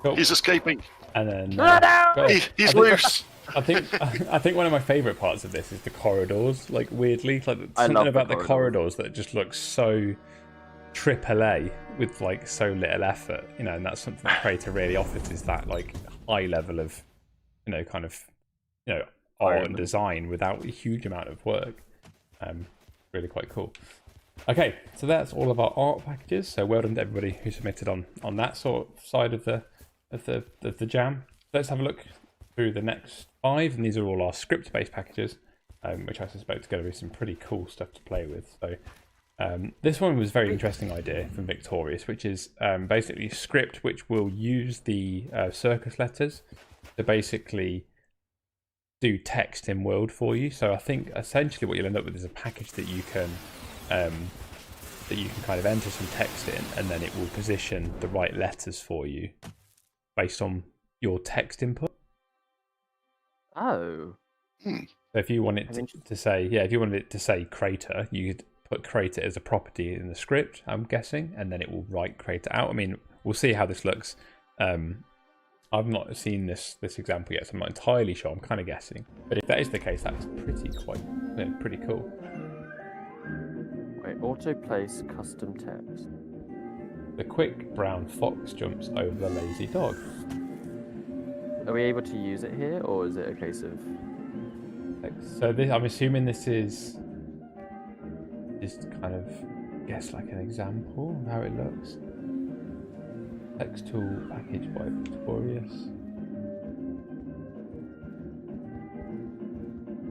Cool. He's escaping. And then He's loose. I think one of my favourite parts of this is the corridors. Like, weirdly, like I something love about the the corridors that just looks so AAA with like so little effort, and that's something that Crayta really offers, is that like high level of, art and design without a huge amount of work. Really quite cool. Okay, so that's all of our art packages. So well done to everybody who submitted on that sort of side of the jam. Let's have a look through the next 5, and these are all our script-based packages, which I suspect are going to be some pretty cool stuff to play with. So this one was a very interesting idea from Victorious, which is basically a script which will use the circus letters to basically do text in world for you. So I think essentially what you'll end up with is a package that you can kind of enter some text in, and then it will position the right letters for you based on your text input. Oh. So if you want it to say, if you wanted it to say Crayta, you could put Crayta as a property in the script, I'm guessing, and then it will write Crayta out. I mean, we'll see how this looks. I've not seen this example yet, so I'm not entirely sure. I'm kind of guessing. But if that is the case, that's pretty cool. Wait, auto place custom text. The quick brown fox jumps over the lazy dog. Are we able to use it here, or is it a case of... So this, I'm assuming this is just kind of, like an example of how it looks. Text tool package by Victorious.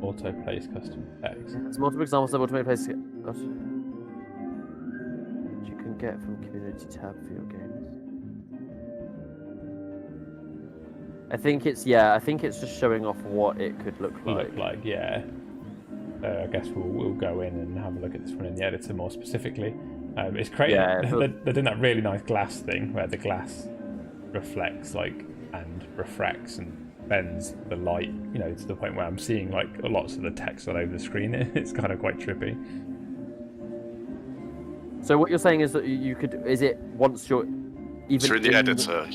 Auto place custom text. There's multiple examples of auto place you can get from community tab for your games. I think it's just showing off what it could look like. Yeah. I guess we'll go in and have a look at this one in the editor more specifically. It's great. Yeah, they're doing that really nice glass thing where the glass reflects and refracts and bends the light, to the point where I'm seeing lots of the text all over the screen. It's kind of quite trippy. So what you're saying is that you could, is it once you're even through the editor?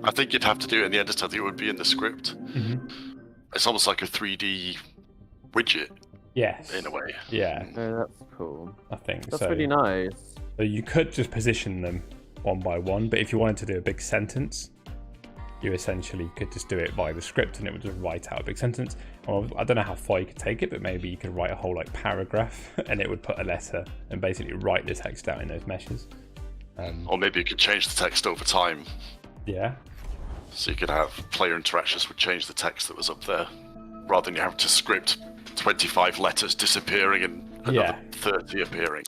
I think you'd have to do it in the editor. I think it would be in the script. Mm-hmm. It's almost like a 3D widget. Yes. In a way. Yeah. Oh, that's cool. I think that's really nice. So you could just position them one by one, but if you wanted to do a big sentence, you essentially could just do it by the script and it would just write out a big sentence. Well, I don't know how far you could take it, but maybe you could write a whole paragraph and it would put a letter and basically write the text out in those meshes. Or maybe you could change the text over time. Yeah. So you could have player interactions would change the text that was up there, rather than you have to script 25 letters disappearing and another 30 appearing.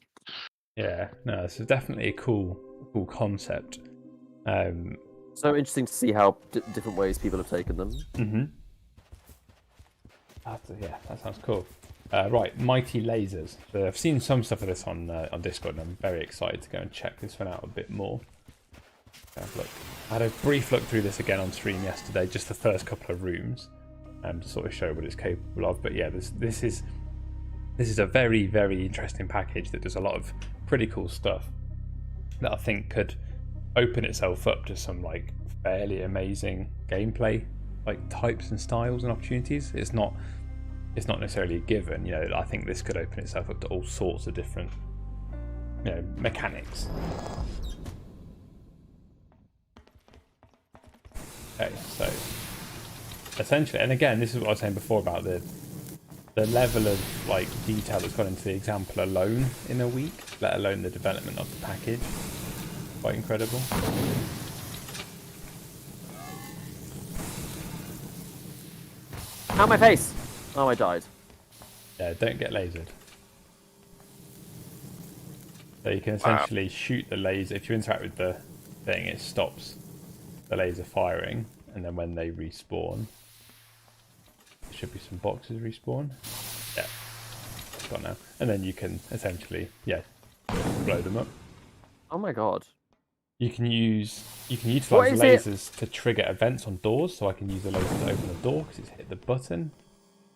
Yeah, no, this is definitely a cool concept. So interesting to see how different ways people have taken them. Mm-hmm. That sounds cool. Right, Mighty Lasers. So I've seen some stuff of this on Discord, and I'm very excited to go and check this one out a bit more. I had a brief look through this again on stream yesterday, just the first couple of rooms, to sort of show what it's capable of. But yeah, this is a very, very interesting package that does a lot of pretty cool stuff that I think could open itself up to some fairly amazing gameplay types and styles and opportunities. It's not necessarily a given. I think this could open itself up to all sorts of different mechanics. Okay, so essentially, and again, this is what I was saying before about the level of like detail that's gone into the example alone in a week, let alone the development of the package. Quite incredible. Ow, my face! Oh, I died. Yeah, don't get lasered. So you can essentially shoot the laser. If you interact with the thing, it stops the laser firing, and then when they respawn, there should be some boxes respawn. Yeah, it's gone now. And then you can essentially, blow them up. Oh my god. You can utilize lasers to trigger events on doors. So I can use the laser to open the door because it's hit the button.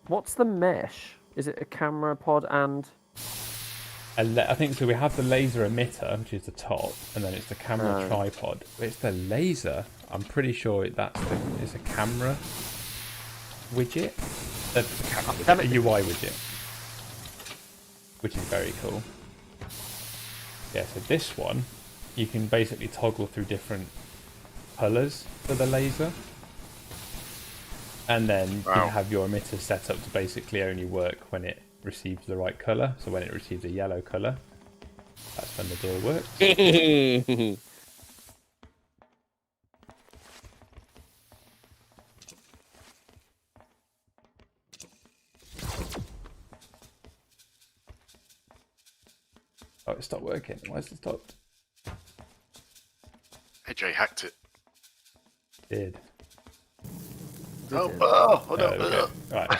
What's the mesh? Is it a camera pod and? I think so. We have the laser emitter, which is the top, and then it's the camera tripod. It's the laser. I'm pretty sure it's a camera widget, a UI widget, which is very cool. Yeah. So this one, you can basically toggle through different colors for the laser, and then you can have your emitter set up to basically only work when it receives the right color. So when it receives a yellow color, that's when the door works. Oh, it stopped working. Why has it stopped? AJ hacked it. Did. No. Right.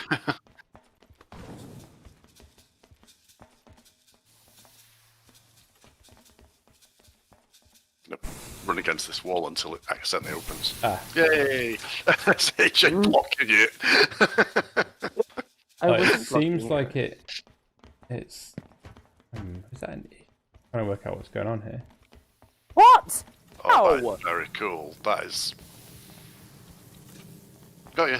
Run against this wall until it accidentally opens. Yay! That's AJ blocking it. It seems like it's. Is that? I'm trying to work out what's going on here. What? Oh, that is very cool. That is. Got you.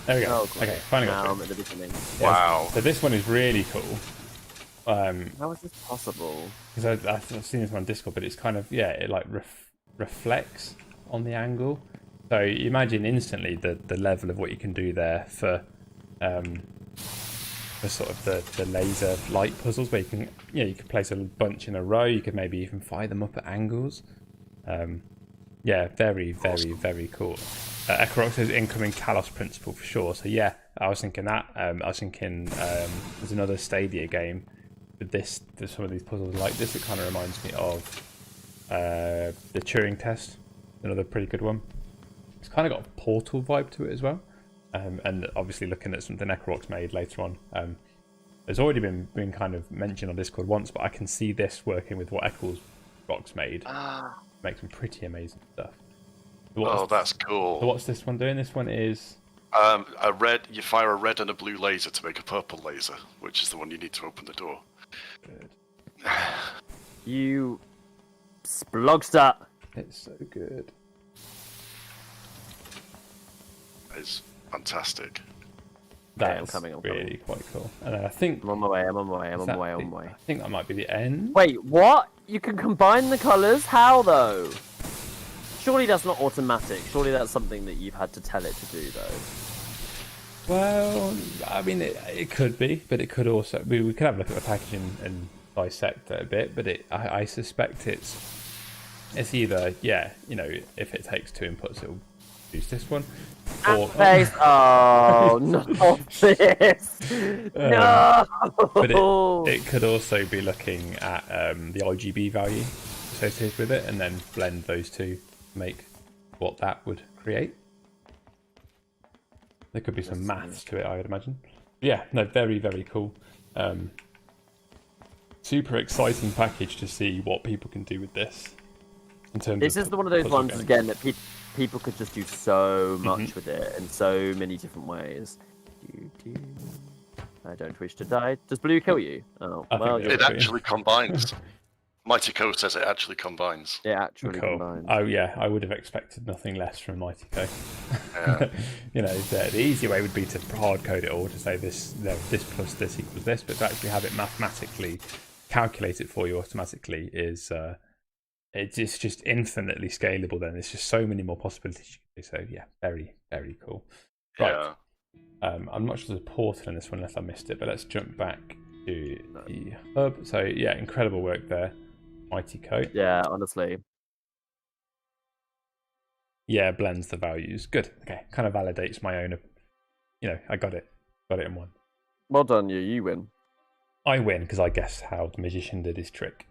There we go. Oh, okay, finally got at the beginning. Wow. So this one is really cool. How is this possible? Because I've seen this one on Discord, but it's kind of it like reflects on the angle. So you imagine instantly the level of what you can do there for sort of the laser light puzzles, where you can place a bunch in a row. You could maybe even fire them up at angles. Very, very, very cool. Ekarok says incoming Talos principle for sure. So yeah, I was thinking that. I was thinking there's another Stadia game with this. There's some of these puzzles like this. It kind of reminds me of the Turing test. Another pretty good one. It's kind of got a Portal vibe to it as well. And obviously looking at something Ekarok's made later on. There's already been kind of mentioned on Discord once, but I can see this working with what Ekarok's made. Make some pretty amazing stuff. So that's cool. So what's this one doing? This one is you fire a red and a blue laser to make a purple laser, which is the one you need to open the door. Good. You splogster. It's so good. That is fantastic. That's really quite cool. And I think I'm on my way. I'm on my way. I think that might be the end. Wait, what? You can combine the colours? How though? Surely that's not automatic. Surely that's something that you've had to tell it to do though. Well, I mean, it could be, but it could also. We could have a look at the packaging and dissect it a bit, but I suspect it's either if it takes 2 inputs, it'll use this one. Or oh, not this! No. But it could also be looking at the RGB value associated with it, and then blend those two to make what that would create. There could be some maths to it, I would imagine. Yeah, no, very, very cool. Super exciting package to see what people can do with this. In terms this of is one of those ones games. again that people could just do so much with it in so many different ways. I don't wish to die. Does blue kill you? Oh, well, it actually combines. Mighty Co says it actually combines. It actually combines. Oh yeah, I would have expected nothing less from Mighty Co. Yeah. The easy way would be to hard code it all to say this plus this equals this, but to actually have it mathematically calculate it for you automatically is it's just infinitely scalable. Then there's just so many more possibilities you can do. So yeah, very, very cool. Right. Yeah. I'm not sure there's a portal in this one unless I missed it, but let's jump back to the hub. So yeah, incredible work there, Mighty Coat. Yeah, honestly. Yeah, blends the values. Good. Okay, kind of validates my own. I got it in one. Well done, you win. I win because I guess how the magician did his trick.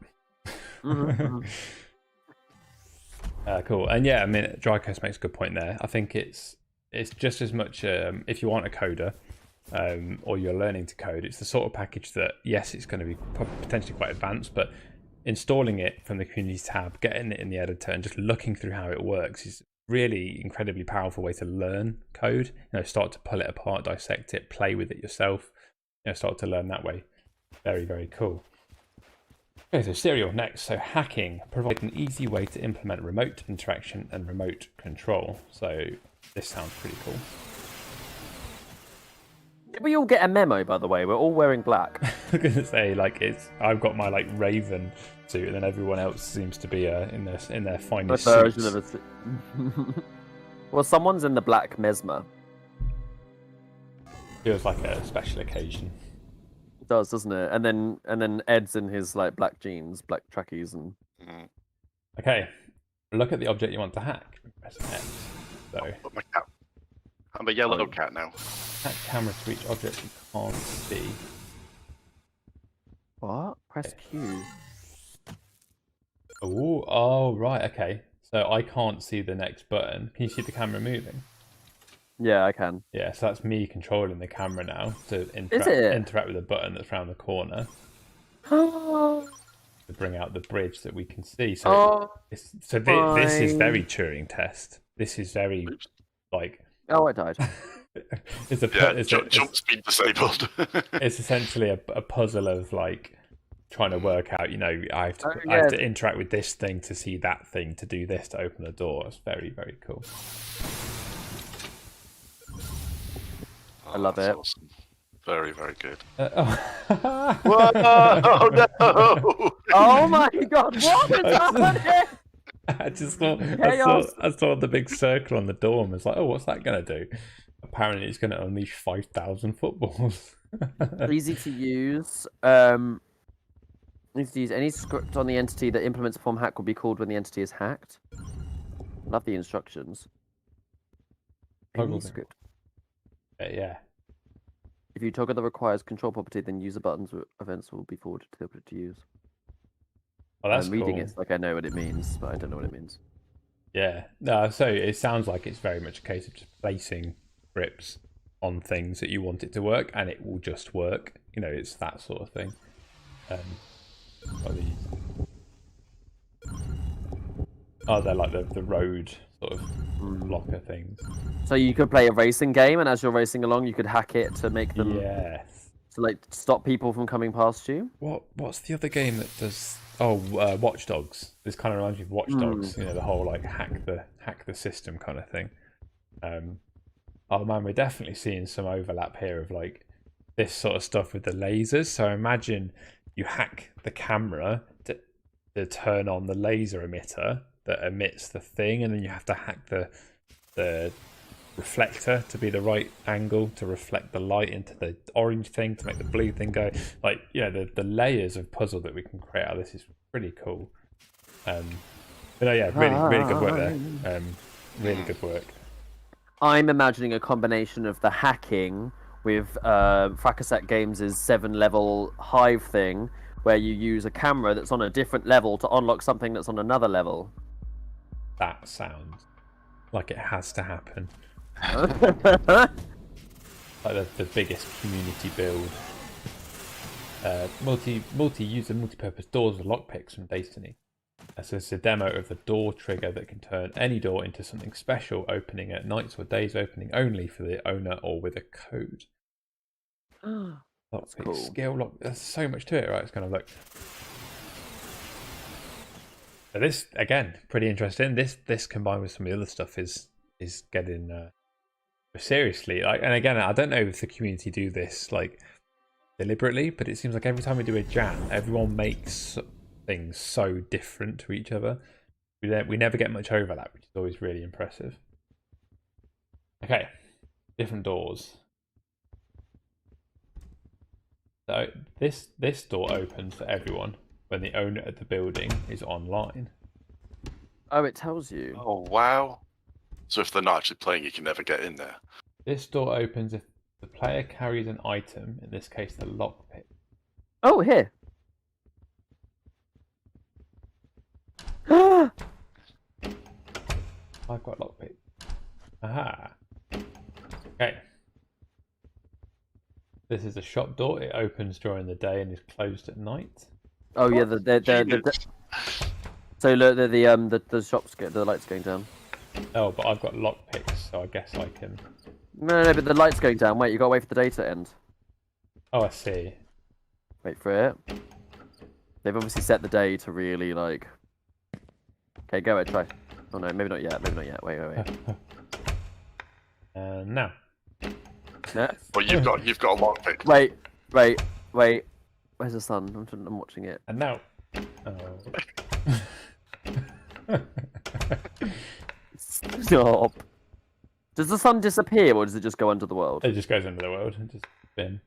Mm-hmm. Cool. And yeah, I mean, Drycoast makes a good point there. I think it's just as much if you aren't a coder or you're learning to code, it's the sort of package that, yes, it's going to be potentially quite advanced, but installing it from the community tab, getting it in the editor and just looking through how it works is really incredibly powerful way to learn code. Start to pull it apart, dissect it, play with it yourself, start to learn that way. Very, very cool. Okay, so Serial next. So hacking provides an easy way to implement remote interaction and remote control. So this sounds pretty cool. Did we all get a memo, by the way? We're all wearing black. I was gonna say, I've got my Raven suit, and then everyone else seems to be in their finest suits. Version of it. Well, someone's in the black mesmer. Feels like a special occasion. It does, doesn't it? And then Ed's in his black jeans, black trackies, and. Okay, look at the object you want to hack. Press X. So. My cat. I'm a yellow cat now. Hack camera to each object you can't see. What? Press Q. Oh, right, okay. So I can't see the next button. Can you see the camera moving? Yeah, I can. Yeah, so that's me controlling the camera now to interact with the button that's around the corner. To bring out the bridge that we can see. So, this is very Turing test. This is very, Oh, I died. Jump speed disabled. It's essentially a puzzle of trying to work out. I have to interact with this thing to see that thing to do this to open the door. It's very, very cool. I love it. Awesome. Very, very good. Whoa! No! Oh my God! What is happening? I saw the big circle on the door and was like, oh, what's that going to do? Apparently it's going to unleash 5,000 footballs. Easy to use. Easy to use. Any script on the entity that implements a form hack will be called when the entity is hacked. Love the instructions. Any script. Yeah. If you toggle the requires control property, then user buttons or events will be forwarded to the object to use. Oh, that's I'm reading cool. it I know what it means, but I don't know what it means. Yeah. No, so it sounds like it's very much a case of just placing scripts on things that you want it to work, and it will just work. It's that sort of thing. They're like the road sort of blocker things. So you could play a racing game, and as you're racing along, you could hack it to make them. Yes. To stop people from coming past you. What's the other game that does? Watch Dogs. This kind of reminds me of Watch Dogs. The whole hack the system kind of thing. Oh man, we're definitely seeing some overlap here of this sort of stuff with the lasers. So imagine you hack the camera to turn on the laser emitter that emits the thing, and then you have to hack the reflector to be the right angle to reflect the light into the orange thing to make the blue thing go. The layers of puzzle that we can create out of this is pretty cool. Really good work there. Really good work. I'm imagining a combination of the hacking with Fracasat Games' 7-level hive thing, where you use a camera that's on a different level to unlock something that's on another level. That sounds like it has to happen. The biggest community build. Multi-user, multi-purpose doors with lockpicks from Destiny. So it's a demo of the door trigger that can turn any door into something special, opening at nights or days, opening only for the owner or with a code. That's cool. Skill lock. There's so much to it, right? It's kind of But this again, pretty interesting. This combined with some of the other stuff is getting seriously. And again, I don't know if the community do this deliberately, but it seems like every time we do a jam, everyone makes things so different to each other. We never get much overlap, which is always really impressive. Okay, different doors. So this door opens for everyone when the owner of the building is online. Oh, it tells you. Oh, wow. So if they're not actually playing, you can never get in there. This door opens if the player carries an item, in this case the lockpick. Oh, here. I've got lockpick. Aha. Okay. This is a shop door. It opens during the day and is closed at night. Oh yeah, so look, the shops the lights going down. Oh, but I've got lockpicks, so I guess I can. No, but the light's going down. Wait, you gotta wait for the day to end. Oh, I see. Wait for it. They've obviously set the day to really like. Okay, go ahead, try. Oh no, maybe not yet. Maybe not yet. Wait. Now. No. Well, you've got a lockpick. Wait. Where's the sun? I'm watching it. And now. Oh. Stop. Does the sun disappear, or does it just go under the world? It just goes under the world and just bin.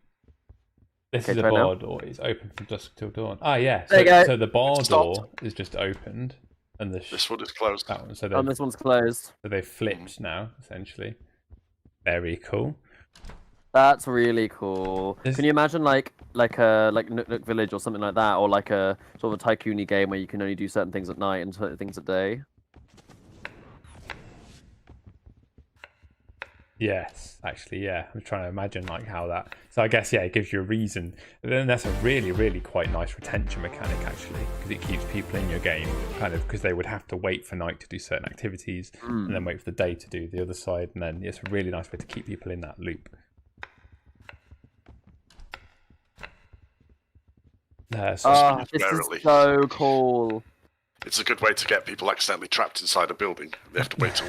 This Okay, is a try bar now. door. It's open from dusk till dawn. Ah, yeah. There you go. So the bar Stopped. door is just opened, and This one is closed. that one. So This one's closed. they've flipped now, essentially. Very cool. That's really cool. This- Can you imagine like Nook Village or something like that, or like a sort of a tycoon-y game where you can only do certain things at night and certain things at day? Yes, actually, yeah. I'm trying to imagine like how that. So I guess it gives you a reason. And then that's a really, really quite nice retention mechanic actually, because it keeps people in your game, kind of because they would have to wait for night to do certain activities, and then wait for the day to do the other side, and then it's a really nice way to keep people in that loop. This is so cool. It's a good way to get people accidentally trapped inside a building. They have to wait till.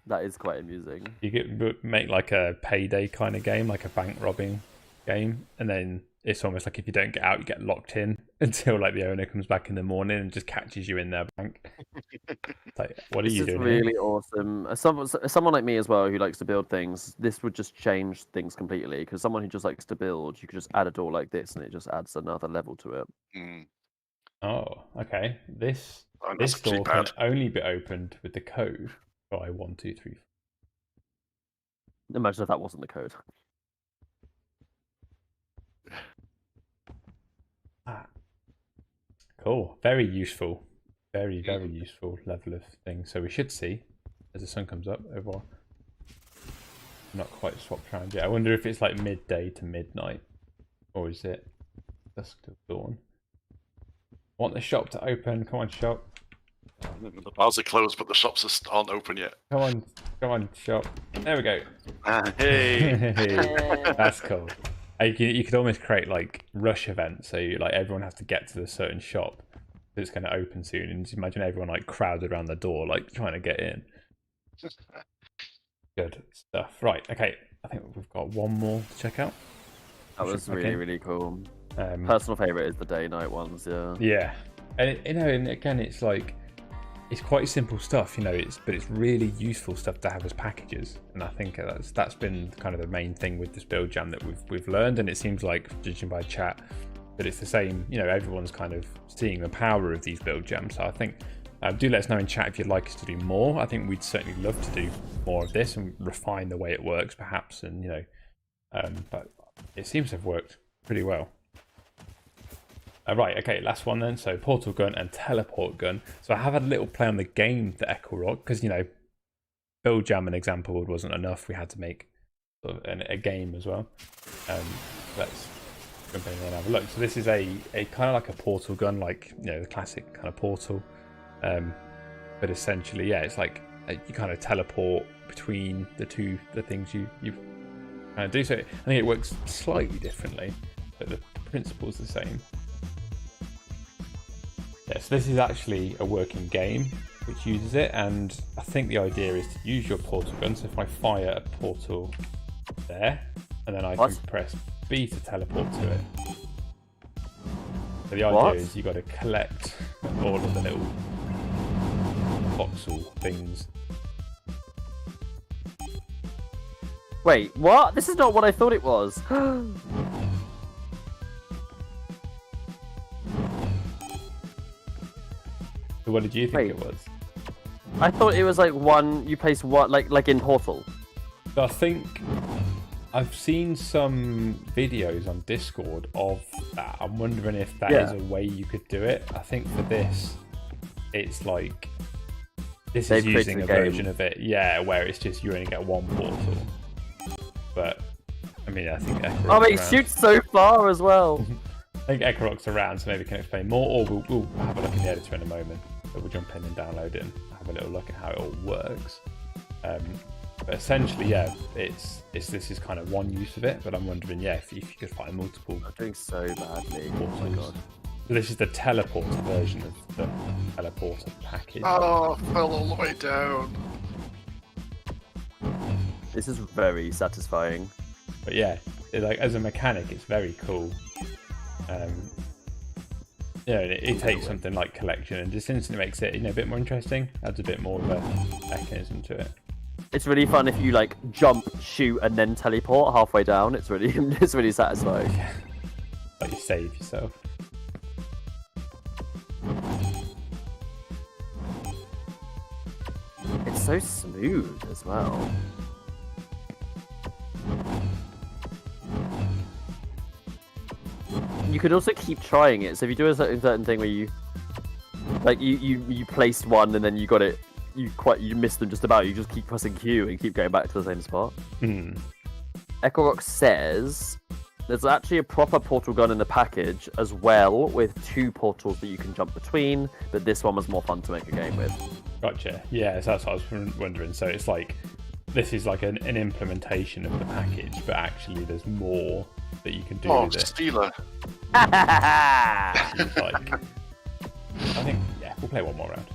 That is quite amusing. You make like a payday kind of game, like a bank robbing game, and then it's almost like if you don't get out, you get locked in until like the owner comes back in the morning and just catches you in their bank. It's like, what are you doing? This is really awesome. As someone like me as well who likes to build things, this would just change things completely. Because someone who just likes to build, you could just add a door like this, and it just adds another level to it. Oh, okay. This That's door can keypad. only be opened with the code by 1, 2, 3. Imagine if that wasn't the code. Cool. Very useful. Very, very useful level of thing. So we should see as the sun comes up over. Not quite swapped around yet. I wonder if it's like midday to midnight, or is it dusk till dawn? Want the shop to open? Come on, shop. The bars are closed, but the shops aren't open yet. Come on, shop. There we go. Hey. That's cool. You could almost create like rush events, so like everyone has to get to the certain shop that's going to open soon, and just imagine everyone like crowded around the door, like trying to get in. Good stuff. Right, okay. I think we've got one more to check out. That was really, really cool. Personal favorite is the day-night ones. Yeah. Yeah, and and again, it's like it's quite simple stuff, but it's really useful stuff to have as packages, and I think that's been kind of the main thing with this build jam that we've learned, and it seems like, judging by chat, that it's the same. Everyone's kind of seeing the power of these build jams. So I think do let us know in chat if you'd like us to do more. I think we'd certainly love to do more of this and refine the way it works, perhaps, and but it seems to have worked pretty well. Right, okay, last one then. So portal gun and teleport gun. So I have had a little play on the game, the Echo Rock, because build jam and example board wasn't enough. We had to make sort of a game as well. Let's jump in and have a look. So this is a kind of like a portal gun, like the classic kind of portal. But essentially, yeah, it's like you kind of teleport between the things you kind of do. So I think it works slightly differently, but the principle's the same. Yeah, so this is actually a working game which uses it, and I think the idea is to use your portal gun. So if I fire a portal there, and then I can press B to teleport to it, So the idea is you got to collect all of the little voxel things. Wait, what? This is not what I thought it was. So what did you think it was? I thought it was like you place one, like in Portal. So I think I've seen some videos on Discord of that. I'm wondering if that is a way you could do it. I think for this, it's like this is using a version of it, where it's just you only get one portal. But I mean, I think it shoots so far as well. I think Ekorok's around, so maybe we can explain more, or we'll have a look in the editor in a moment. But we'll jump in and download it and have a little look at how it all works. But essentially, this is kind of one use of it. But I'm wondering, if you could find multiple. I'm doing so badly. Portals. Oh my god! So this is the teleporter version of the teleporter package. Oh, fell all the way down. This is very satisfying. But as a mechanic, it's very cool. It takes something like collection and just instantly makes it a bit more interesting. Adds a bit more of a mechanism to it. It's really fun if you like jump, shoot, and then teleport halfway down. It's really satisfying. Like you save yourself. It's so smooth as well. You could also keep trying it. So if you do a certain thing where you placed one and then you got it, you missed them just about. You just keep pressing Q and keep going back to the same spot. Ekorok says there's actually a proper portal gun in the package as well, with 2 portals that you can jump between. But this one was more fun to make a game with. Gotcha. Yeah, so that's what I was wondering. So it's like this is like an implementation of the package, but actually there's more that you can do with it. Stealer. I think we'll play one more round.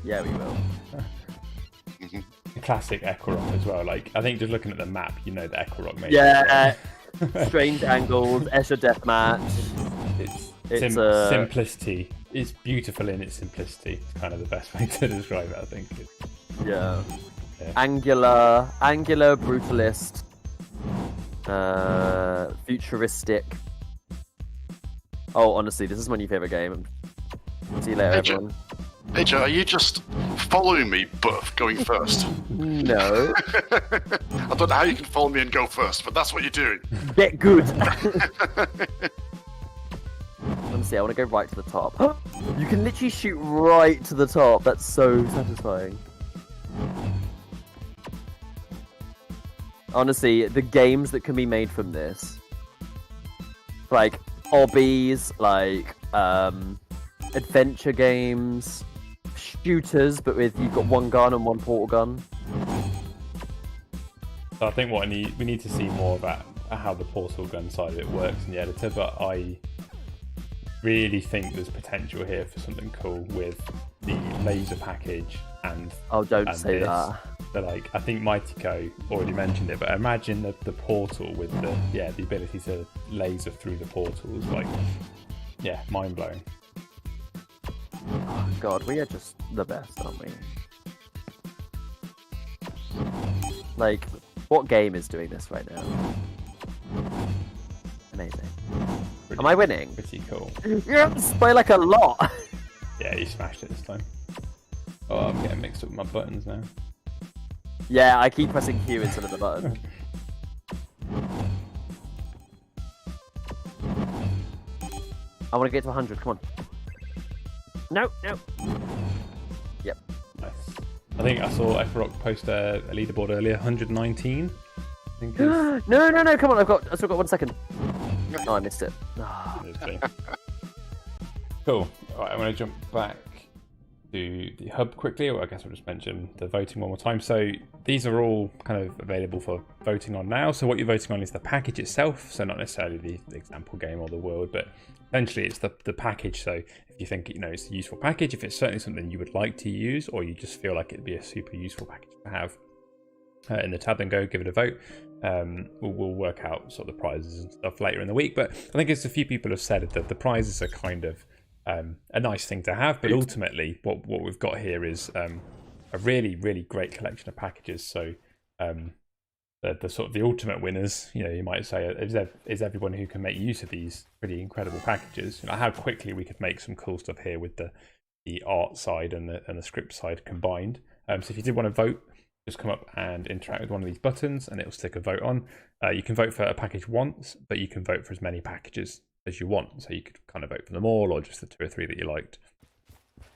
Yeah, we will. Classic Ekorok as well. Like I think just looking at the map, that Ekorok made. Yeah. Strange angles, Escher deathmatch. It's simplicity. It's beautiful in its simplicity. It's kind of the best way to describe it, I think. Yeah. Angular, brutalist, futuristic. Oh, honestly, this is my new favorite game. See you later, everyone. Hey Joe, are you just following me but going first? No. I don't know how you can follow me and go first, but that's what you're doing. Get good. Honestly, I want to go right to the top. You can literally shoot right to the top. That's so satisfying. Honestly, the games that can be made from this, like obbies, like adventure games, shooters, but with you've got one gun and one portal gun. So I think we need to see more about how the portal gun side of it works in the editor, but I really think there's potential here for something cool with the laser package and don't say that. So I think Mightyco already mentioned it, but imagine the portal with the ability to laser through the portals, mind blowing. Oh god, we are just the best, aren't we? Like, what game is doing this right now? Amazing. Am I winning? Pretty cool. Yes, by like a lot. Yeah, you smashed it this time. Oh, I'm getting mixed up with my buttons now. Yeah, I keep pressing Q instead of the button. I want to get to 100, come on. No. Yep. Nice. I think I saw Ekorok post a leaderboard earlier, 119. I think no, come on, I've still got 1 second. Oh, I missed it. Cool. Alright, I'm going to jump back to the hub quickly, or I guess I'll just mention the voting one more time. So these are all kind of available for voting on now. So what you're voting on is the package itself, so not necessarily the example game or the world, but essentially it's the package. So if you think it's a useful package, if it's certainly something you would like to use, or you just feel like it'd be a super useful package to have, in the tab, then go give it a vote. We'll work out sort of the prizes and stuff later in the week. But I think as a few people have said that the prizes are kind of a nice thing to have, but ultimately what we've got here is a really, really great collection of packages. So the sort of the ultimate winners, you might say, is everyone who can make use of these pretty incredible packages. How quickly we could make some cool stuff here with the art side and the script side combined. So if you did want to vote, just come up and interact with one of these buttons and it'll stick a vote on. You can vote for a package once, but you can vote for as many packages as you want. So you could kind of vote for them all or just the 2 or 3 that you liked.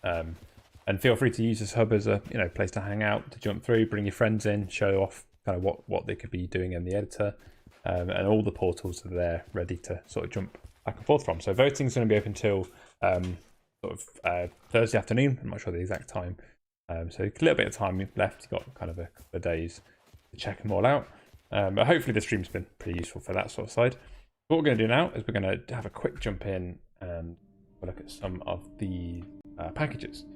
And feel free to use this hub as a place to hang out, to jump through, bring your friends in, show off kind of what they could be doing in the editor. And all the portals are there ready to sort of jump back and forth from. So voting is going to be open till Thursday afternoon. I'm not sure the exact time. So a little bit of time left. You've got kind of a couple of days to check them all out. But hopefully the stream's been pretty useful for that sort of side. What we're going to do now is we're going to have a quick jump in and look at some of the packages.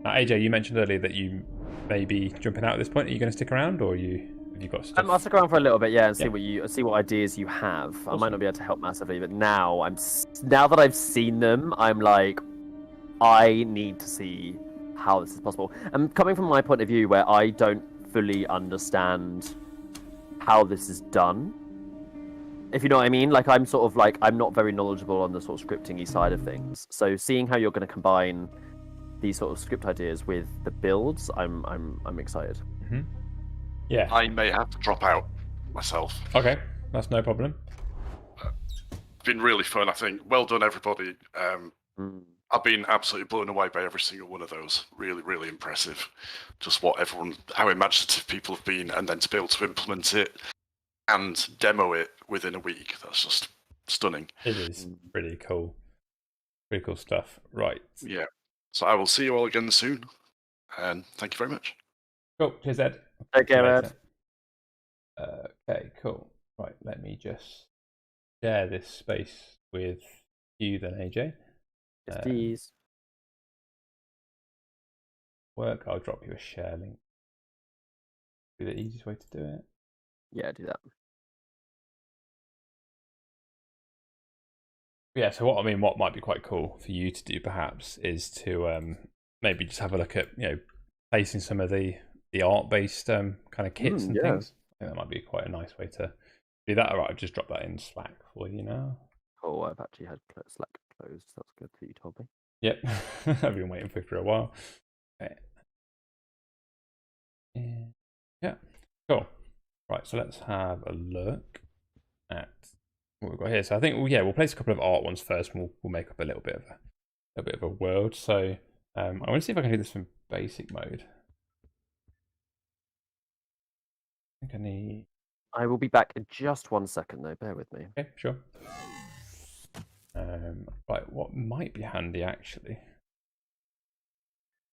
Now, AJ, you mentioned earlier that you may be jumping out at this point. Are you going to stick around, or have you got stuff? I'll stick around for a little bit, and see what ideas you have. Awesome. I might not be able to help massively, but now that I've seen them, I'm like, I need to see how this is possible. And coming from my point of view, where I don't fully understand how this is done, if you know what I mean, like I'm not very knowledgeable on the sort of scripting-y side of things. So seeing how you're going to combine these sort of script ideas with the builds, I'm excited. Mm-hmm. Yeah, I may have to drop out myself. Okay, that's no problem. It's been really fun, I think. Well done, everybody. I've been absolutely blown away by every single one of those. Really, really impressive. Just how imaginative people have been, and then to be able to implement it and demo it within a week. That's just stunning. It is pretty cool. Pretty cool stuff. Right. Yeah. So I will see you all again soon. And thank you very much. Cool. Cheers, Ed. Take care, Ed. Okay, cool. Right, let me just share this space with you then, AJ. Please. Work. I'll drop you a share link. Be the easiest way to do it. Yeah, do that. Yeah, so what might be quite cool for you to do perhaps is to maybe just have a look at placing some of the art-based kind of kits and things. I think that might be quite a nice way to do that. All right, I've just dropped that in Slack for you now. Oh, I've actually had Slack closed. That's good that you told me. Yep, I've been waiting for a while. Okay. Yeah, cool. Right, so let's have a look at what we've got here. So I think we'll place a couple of art ones first, and we'll make up a little bit of a world. So I want to see if I can do this from basic mode. I think I need. I will be back in just 1 second, though. Bear with me. Okay, sure. Right, what might be handy actually.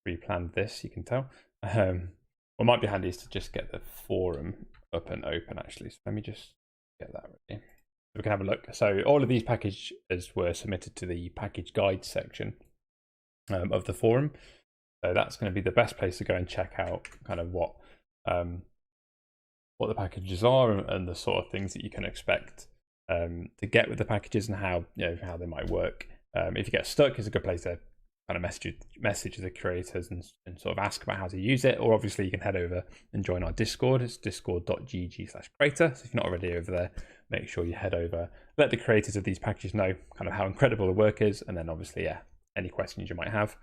Pre-planned this, you can tell. What might be handy is to just get the forum up and open actually. So let me just get that ready. We can have a look. So all of these packages were submitted to the package guide section of the forum. So that's going to be the best place to go and check out kind of what the packages are and the sort of things that you can expect to get with the packages and how they might work. If you get stuck, it's a good place to kind of message the creators and sort of ask about how to use it. Or obviously you can head over and join our Discord. It's discord.gg/Crayta. So if you're not already over there, make sure you head over, let the creators of these packages know kind of how incredible the work is, and then obviously any questions you might have.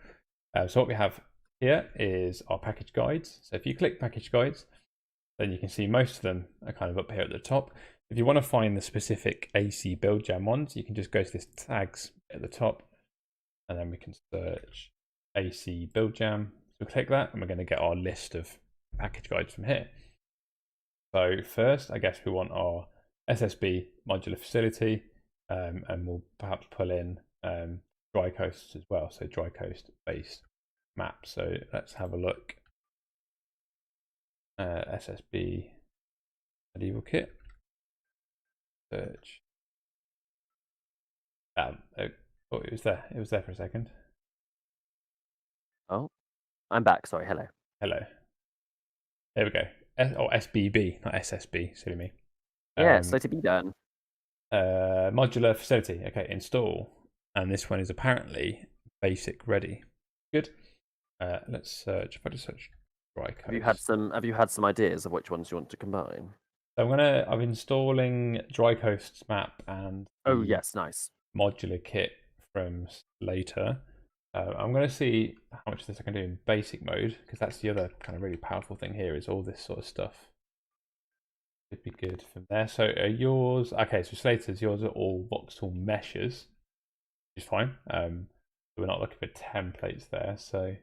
So what we have here is our package guides. So if you click package guides, then you can see most of them are kind of up here at the top. If you want to find the specific AC Build Jam ones, you can just go to this tags at the top, and then we can search AC Build Jam. So click that, and we're going to get our list of package guides from here. So first, I guess we want our SSB Modular Facility, and we'll perhaps pull in dry coasts as well. So dry coast based map. So let's have a look. SSB medieval kit. Search. Oh, it was there. It was there for a second. Oh, I'm back. Sorry. Hello. Hello. There we go. SBB, not SSB. Silly me. Yeah, so to be done. Modular Facility. Okay, install. And this one is apparently basic ready. Good. Let's search. If I just search dry coast. Have you had some ideas of which ones you want to combine? So I'm installing Dry Coast's map and yes, nice modular kit from later. I'm going to see how much of this I can do in basic mode, because that's the other kind of really powerful thing here, is all this sort of stuff. It'd be good from there. So yours, okay, so Slater's, yours are all voxel meshes, which is fine. We're not looking for templates there, so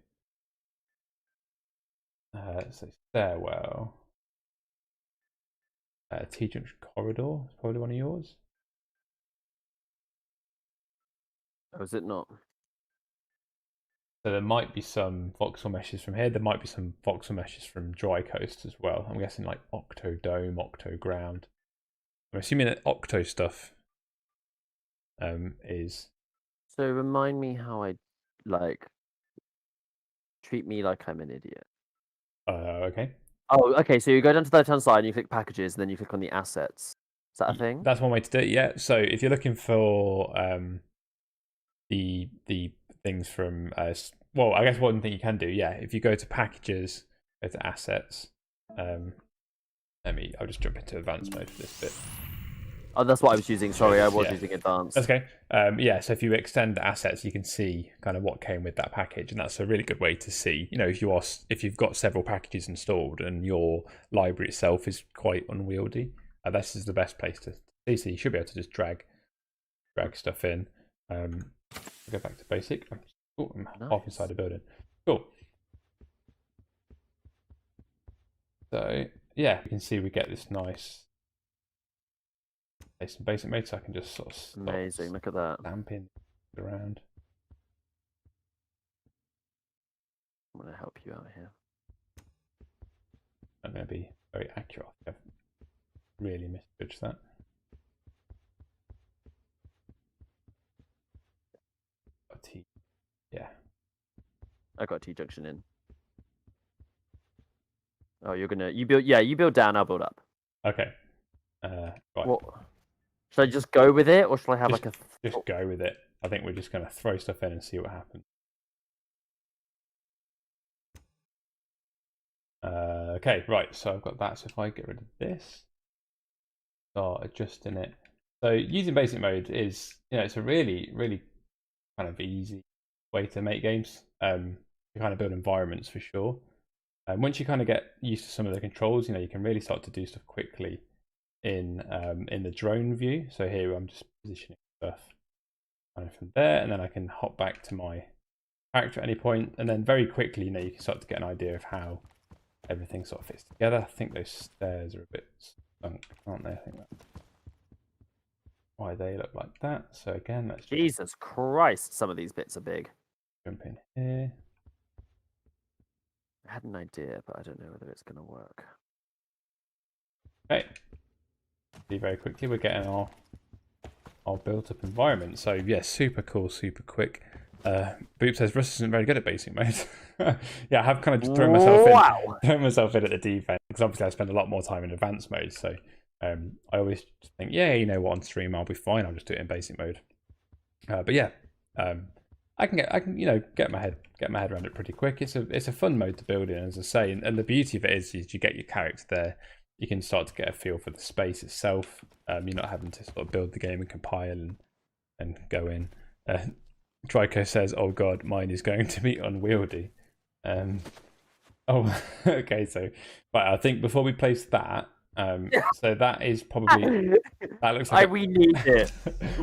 stairwell. T-junction corridor is probably one of yours. Oh, is it not? So there might be some voxel meshes from here. There might be some voxel meshes from Dry Coast as well. I'm guessing like Octodome, Octoground. I'm assuming that Octo stuff is. So remind me how I treat me like I'm an idiot. Okay. Oh, okay. So you go down to the left-hand side and you click packages, and then you click on the assets. Is that a thing? That's one way to do it. Yeah. So if you're looking for the things from well, I guess one thing you can do, yeah, if you go to packages, go to assets. I'll just jump into advanced mode for this bit. Oh, that's what I was using. Sorry, I was using advanced. That's okay. Yeah, so if you extend the assets, you can see kind of what came with that package, and that's a really good way to see. You know, if you've got several packages installed and your library itself is quite unwieldy, this is the best place to see. So you should be able to just drag stuff in. Go back to basic. I'm half inside the building. Cool. So yeah, you can see we get this nice. Some basic mode, so I can just sort of amazing. Look at that. Stamping around. I'm going to help you out here. I'm going to be very accurate. I've really misjudged that. Yeah. I got T junction in. Oh, you build down, I'll build up. Okay. Right. What? Should I just go with it, or should I have just go with it? I think we're just going to throw stuff in and see what happens. Okay, right. So I've got that. So if I get rid of this, start adjusting it. So using basic mode is, it's a really, really kind of easy way to make games. To kind of build environments for sure. And once you kind of get used to some of the controls, you can really start to do stuff quickly in the drone view. So here I'm just positioning stuff kind of from there, and then I can hop back to my character at any point, and then very quickly, you can start to get an idea of how everything sort of fits together. I think those stairs are a bit sunk, aren't they? I think that's why they look like that. So again, let's Jesus Christ, some of these bits are big. Jump in here. I had an idea, but I don't know whether it's going to work. Okay. See very quickly, we're getting our built-up environment. So yeah, super cool, super quick. Boop says Russ isn't very good at basic mode. Yeah, I have kind of just thrown myself in at the deep end, because obviously I spend a lot more time in advanced mode. So I always think, what, on stream I'll be fine. I'll just do it in basic mode. But yeah, I can get my head around it pretty quick. It's a fun mode to build in, as I say, and the beauty of it is you get your character there. You can start to get a feel for the space itself. You're not having to sort of build the game and compile and go in. Trico says, "Oh God, mine is going to be unwieldy." Okay. So, but I think before we place that, so that is probably that looks like we need it.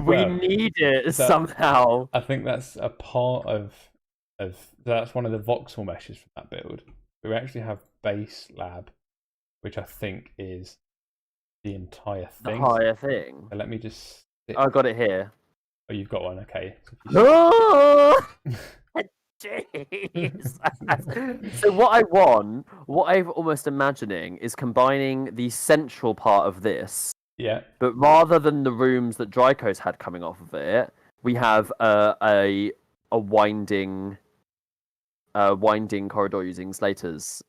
We need it somehow. I think that's a part of that's one of the voxel meshes for that build. We actually have base lab, which I think is the entire thing. The higher thing. So let me just. I got it here. Oh, you've got one. Okay. Oh! Jeez. So what I'm almost imagining is combining the central part of this. Yeah. But rather than the rooms that Dry Coast had coming off of it, we have a winding winding corridor using Slater's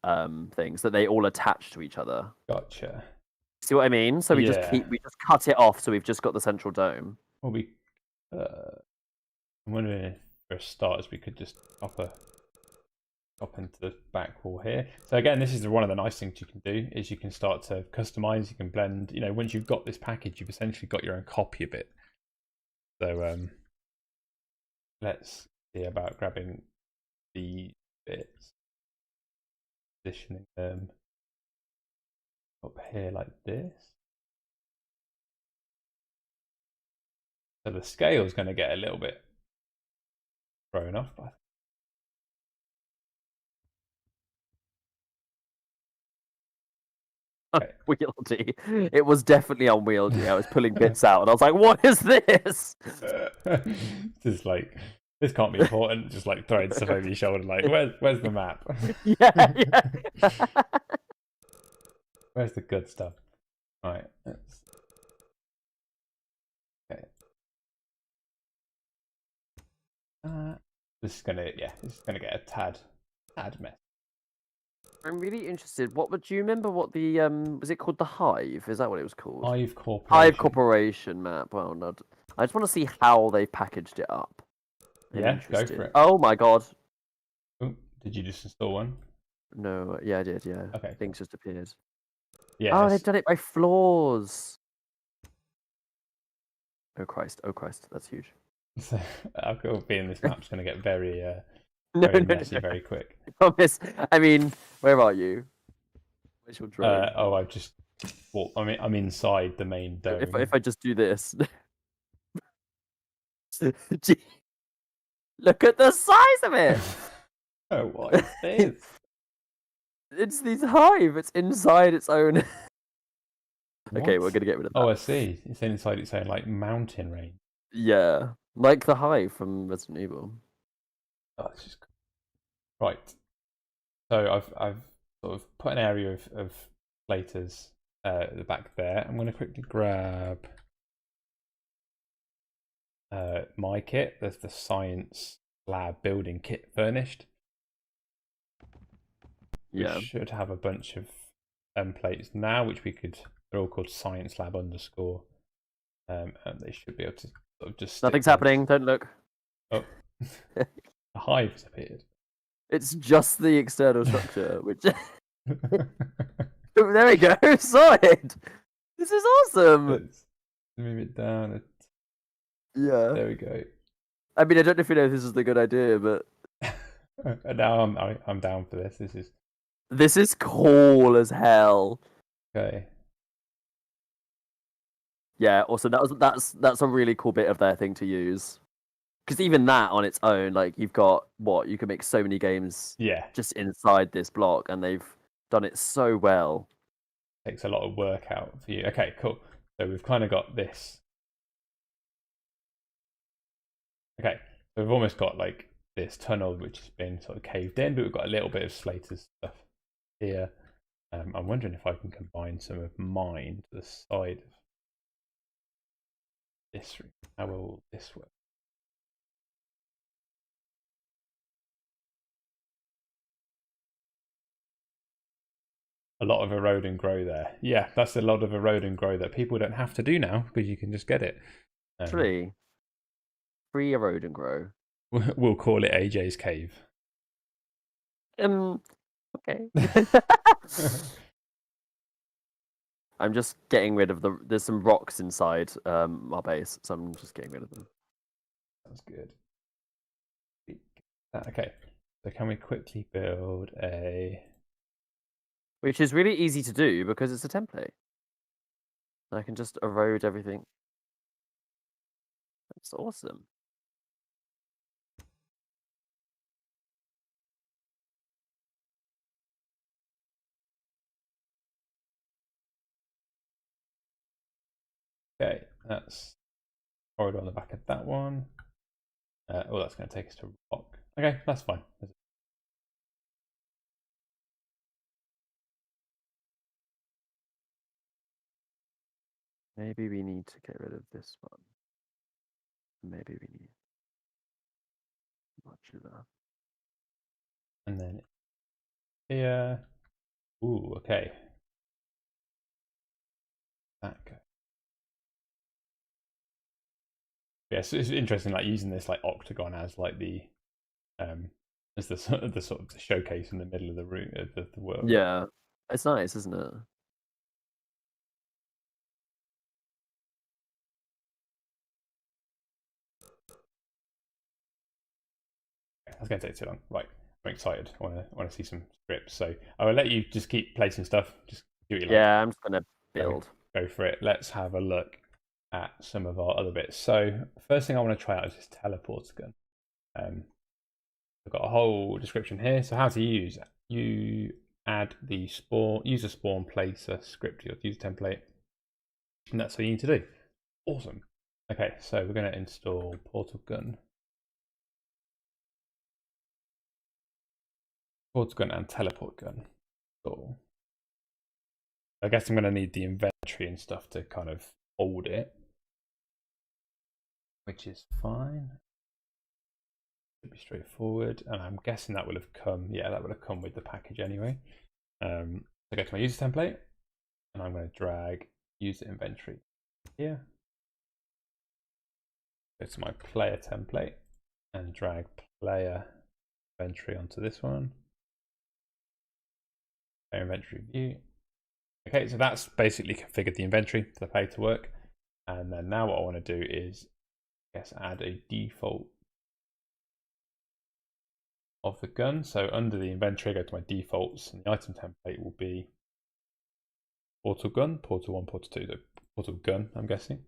things that they all attach to each other. Gotcha. See what I mean? So we just cut it off, so we've just got the central dome. Well, I'm wondering if for starters we could just hop into the back wall here. So again, this is one of the nice things you can do is you can start to customize. You can blend. You know, once you've got this package, you've essentially got your own copy of it. So let's see about grabbing the bits, positioning them up here like this. So the scale is going to get a little bit thrown off. Unwieldy. It was definitely unwieldy. I was pulling bits out, and I was like, "What is this?" Just like this can't be important. Just like throwing stuff over your shoulder, like where's the map? Yeah. Where's the good stuff? Right. Okay. This is gonna get a tad mess. I'm really interested. What would you remember? What the was it called? The Hive? Is that what it was called? Hive Corporation. Hive Corporation map. Well, no, I just want to see how they packaged it up. Yeah, go for it. Oh my god. Ooh, did you just install one? No, yeah, I did. Yeah. Okay. Things just appeared. Yeah. Oh, they've done it by floors. Oh Christ! Oh Christ! That's huge. So, I feel being this map's going to get very messy very quick. I promise. I mean, where are you? Where's your drone? I'm inside the main dome. If I just do this. Look at the size of it! Oh, what is this? It's this hive. It's inside its own. Okay, What? we're gonna get rid of that. Oh, I see. It's inside its own like mountain range. Yeah, like the hive from Resident Evil. Oh, it's just right. So I've sort of put an area of platers at the back there. I'm going to quickly grab my kit. There's the science lab building kit furnished. Yeah, we should have a bunch of plates now, which they're all called science lab _ and they should be able to sort of just nothing's happening. Don't look. Oh, a hive has appeared. It's just the external structure, which. There we go. Sorted. This is awesome. Let's move it down. Yeah. There we go. I mean, I don't know if you know if this is the good idea, but now I'm down for this. This is cool as hell. Okay. Yeah. Also, that's a really cool bit of their thing to use. Because even that on its own, like you've got you can make so many games. Yeah. Just inside this block, and they've done it so well. Takes a lot of work out for you. Okay, cool. So we've kind of got this. Okay, so we've almost got like this tunnel which has been sort of caved in, but we've got a little bit of Slater's stuff here. I'm wondering if I can combine some of mine to the side of this room. How will this work? A lot of erode and grow there. Yeah, that's a lot of erode and grow that people don't have to do now because you can just get it. Free erode and grow. We'll call it AJ's cave. Okay. I'm just getting rid of there's some rocks inside our base, so I'm just getting rid of them. Sounds good. Okay, so can we quickly build a... Which is really easy to do because it's a template. I can just erode everything. That's awesome. Okay, that's corridor on the back of that one. That's going to take us to rock. Okay, that's fine. Maybe we need to get rid of this one. Maybe we need modular. And then here. Ooh, okay. That go. Yeah, so it's interesting, like using this like octagon as like the as the sort of the showcase in the middle of the room of the world. Yeah, it's nice, isn't it? That's going to take too long. Right, I'm excited. I want to see some scripts. So I will let you just keep placing stuff. Just do what you like. Yeah, I'm just gonna build. Go for it. Let's have a look at some of our other bits. So first thing I want to try out is this teleporter gun. I've got a whole description here. So how to use it. You add the spawn user spawn placer script to your user template, and that's what you need to do. Awesome. Okay, so we're going to install portal gun. Portal gun and teleport gun. Cool. I guess I'm going to need the inventory and stuff to kind of hold it, which is fine. Should be straightforward, and I'm guessing that will have come. Yeah, that would have come with the package anyway. So I go to my user template, and I'm going to drag user inventory here. Go to my player template and drag player inventory onto this one. Player inventory view. Okay, so that's basically configured the inventory for the player to work. And then now what I want to do is, I guess, add a default of the gun. So under the inventory, I go to my defaults, and the item template will be portal gun, portal 1, portal 2, so portal gun, I'm guessing.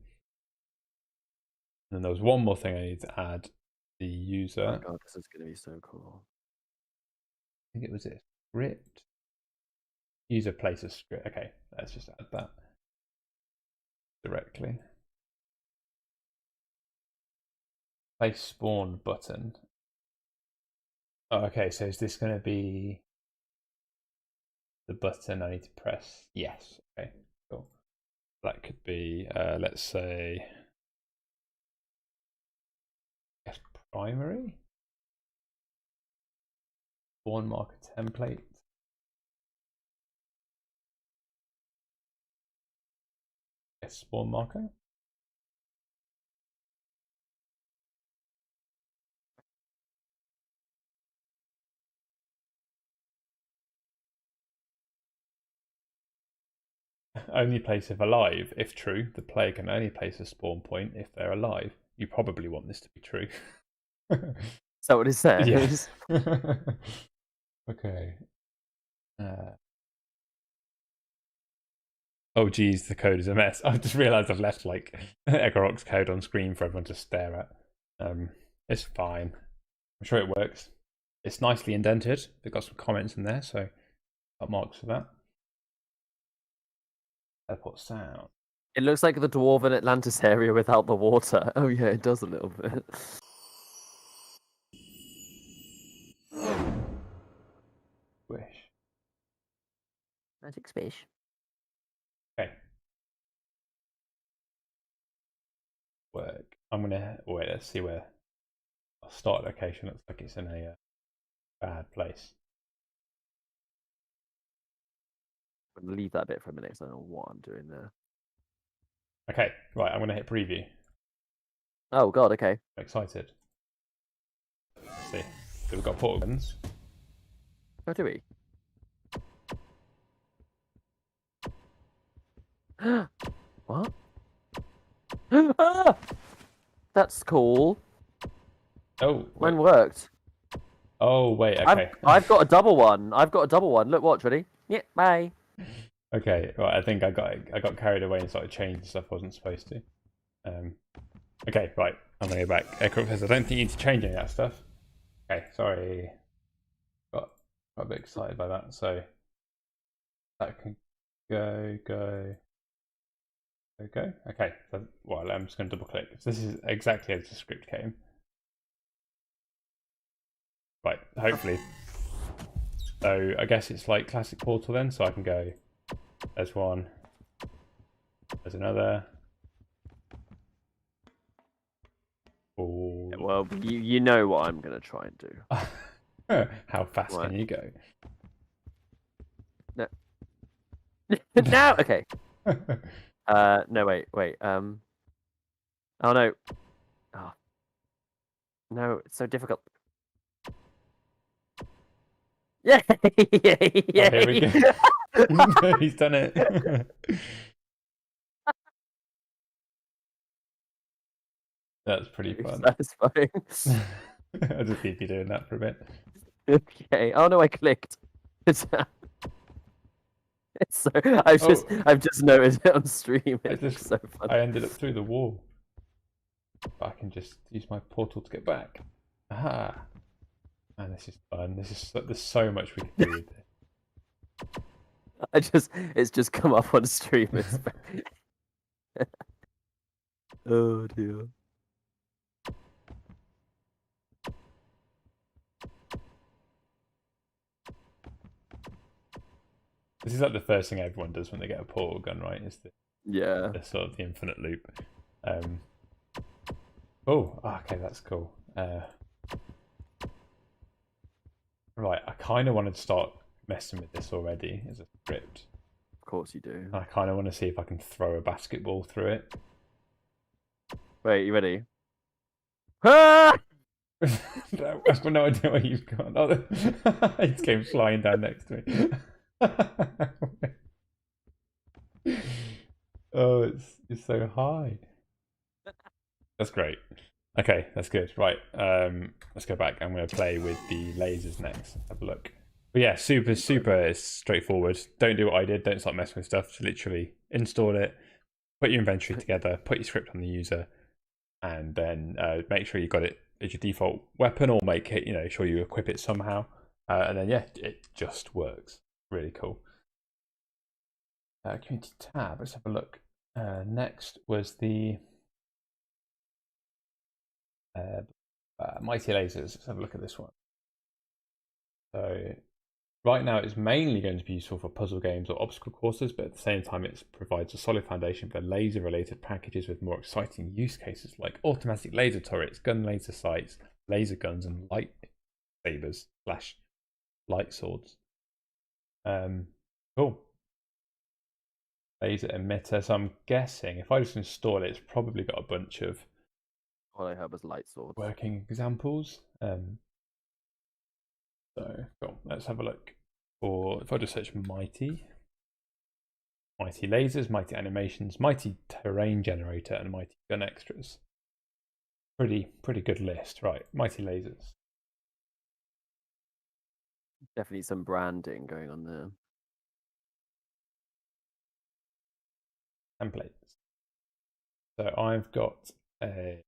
And then there was one more thing I need to add, the user. Oh god, this is going to be so cool. I think it was this script. User places script. Okay, let's just add that directly. Place spawn button. Oh, okay, so is this going to be the button I need to press? Yes. Okay, cool. That could be, let's say, primary. Spawn marker template. Yes, spawn marker. Only place if alive. If true, the player can only place a spawn point if they're alive. You probably want this to be true. Is that what it says? Yes. Okay. Oh geez, the code is a mess. I've just realised I've left like Egaroc's code on screen for everyone to stare at. It's fine. I'm sure it works. It's nicely indented. They've got some comments in there, so got marks for that. Teleport sound. It looks like the Dwarven Atlantis area without the water. Oh yeah, it does a little bit. Wish. Magic fish. Okay. Work. I'm gonna wait. Let's see where our start location looks like. It's in a bad place. I'm gonna leave that bit for a minute because I don't know what I'm doing there. Okay, right. I'm gonna hit preview. Oh god, okay. I'm excited. Let's see. So we've got portal guns. Oh, do we? What? Ah! That's cool. Oh, Mine worked. Oh wait, okay. I've got a double one. I've got a double one. Look, watch, ready? Yeah, bye. Okay, right. I think I got carried away and started changing stuff I wasn't supposed to. Okay, right. I'm gonna go back. Aircraft says I don't think you need to change any of that stuff. Okay, sorry. Got a bit excited by that. So that can go. Okay. So, well, I'm just gonna double click. So this is exactly as the script came. Right. Hopefully. So I guess it's like classic Portal then. So I can go. There's one. There's another. Well, you know what I'm gonna try and do. How fast can you go? No. Now, okay. No, wait. Oh no. Oh. No, it's so difficult. Yay! Yay! Yay! Oh, here we go. He's done it. That's pretty fun. Satisfying. I'll just keep you doing that for a bit. Okay. Oh no, I clicked. It's so I've just noticed it on stream. It's so fun. I ended up through the wall. But I can just use my portal to get back. Aha! Man, this is fun. There's so much we can do with this. It's just come up on stream. Oh dear. This is like the first thing everyone does when they get a portal gun, right? Is the sort of the infinite loop. Okay, that's cool. Right, I kind of wanted to start messing with this already as a script. Of course you do. I kind of want to see if I can throw a basketball through it. Wait, you ready? Ah! I've got no idea where you've gone. Oh, he just came flying down next to me. Oh, it's so high. That's great. Okay, that's good. Right, let's go back. I'm going to play with the lasers next. Let's have a look. But yeah, super straightforward. Don't do what I did. Don't start messing with stuff. Just literally install it, put your inventory together, put your script on the user, and then make sure you got it as your default weapon, or make it, sure you equip it somehow. And then yeah, it just works. Really cool. Community tab. Let's have a look. Next was the Mighty Lasers. Let's have a look at this one. So right now it's mainly going to be useful for puzzle games or obstacle courses, but at the same time it provides a solid foundation for laser related packages with more exciting use cases like automatic laser turrets, gun laser sights, laser guns, and light sabers / light swords. Cool. Laser emitter. So I'm guessing if I just install it, it's probably got a bunch of all I have is light swords working examples. So cool. Let's have a look. Or if I just search mighty lasers, mighty animations, mighty terrain generator, and mighty gun extras. Pretty good list, right? Mighty lasers. Definitely some branding going on there. Templates. So I've got a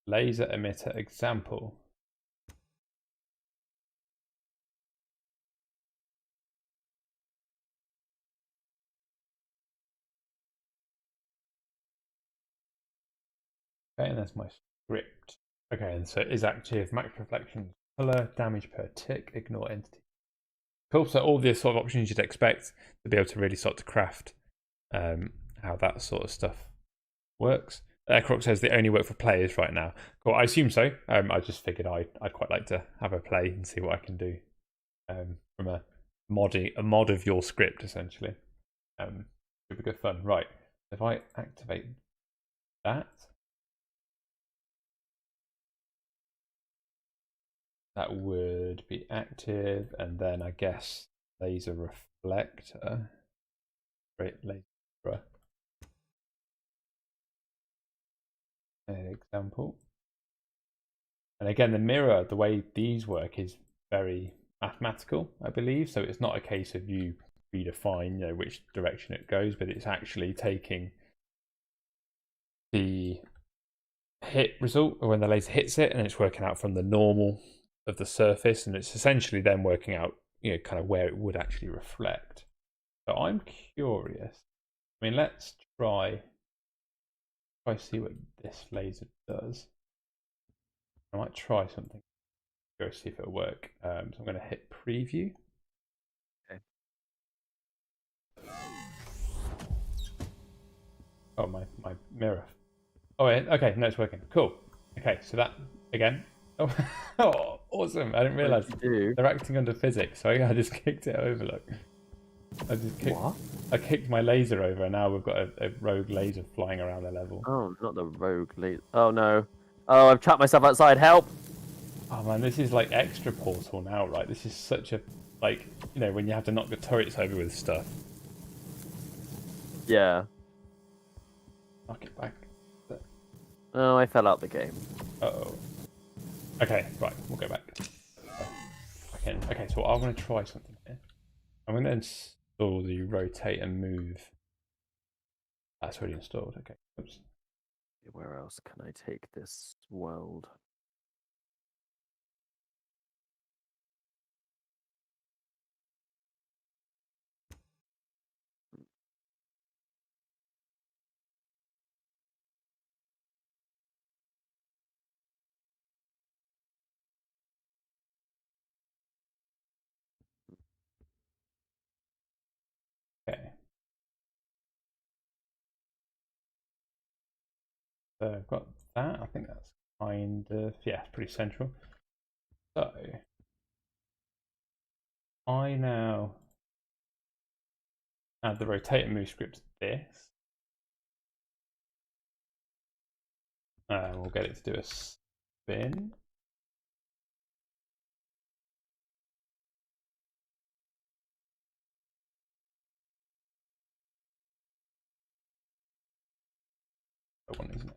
laser emitter example. Okay, and that's my script. Okay, and so it is active, max reflection, color, damage per tick, ignore entity. Cool, so all the sort of options you'd expect to be able to really start to craft how that sort of stuff works. Croc says they only work for players right now. Cool, I assume so. I just figured I'd quite like to have a play and see what I can do from a mod of your script, essentially. Super good fun. Right, if I activate that, that would be active, and then I guess laser reflector. Great, laser. An example. And again, the mirror, the way these work is very mathematical, I believe. So it's not a case of you redefine, which direction it goes, but it's actually taking the hit result, or when the laser hits it, and it's working out from the normal of the surface, and it's essentially then working out, kind of where it would actually reflect. So I'm curious. I mean, let's try see what this laser does. I might try something. Go see if it'll work. So I'm going to hit preview. Okay. Oh, my mirror. Oh, okay. No, it's working. Cool. Okay, so that again. Oh, awesome. I didn't realise they're acting under physics, so I just kicked it over. Look, I kicked my laser over, and now we've got a rogue laser flying around the level. Oh, not the rogue laser. Oh no. Oh, I've trapped myself outside. Help! Oh man, this is like extra Portal now, right? This is such a like, you know, when you have to knock the turrets over with stuff. Yeah. Knock it back. Oh, I fell out the game. Uh-oh. Okay, right, we'll go back. Okay, so I'm going to try something here. I'm going to install the rotate and move. That's already installed, okay. Oops. Where else can I take this world? Okay. So I've got that. I think that's kind of, yeah, pretty central. So I now add the rotate and move script to this. We'll get it to do a spin. One, isn't it?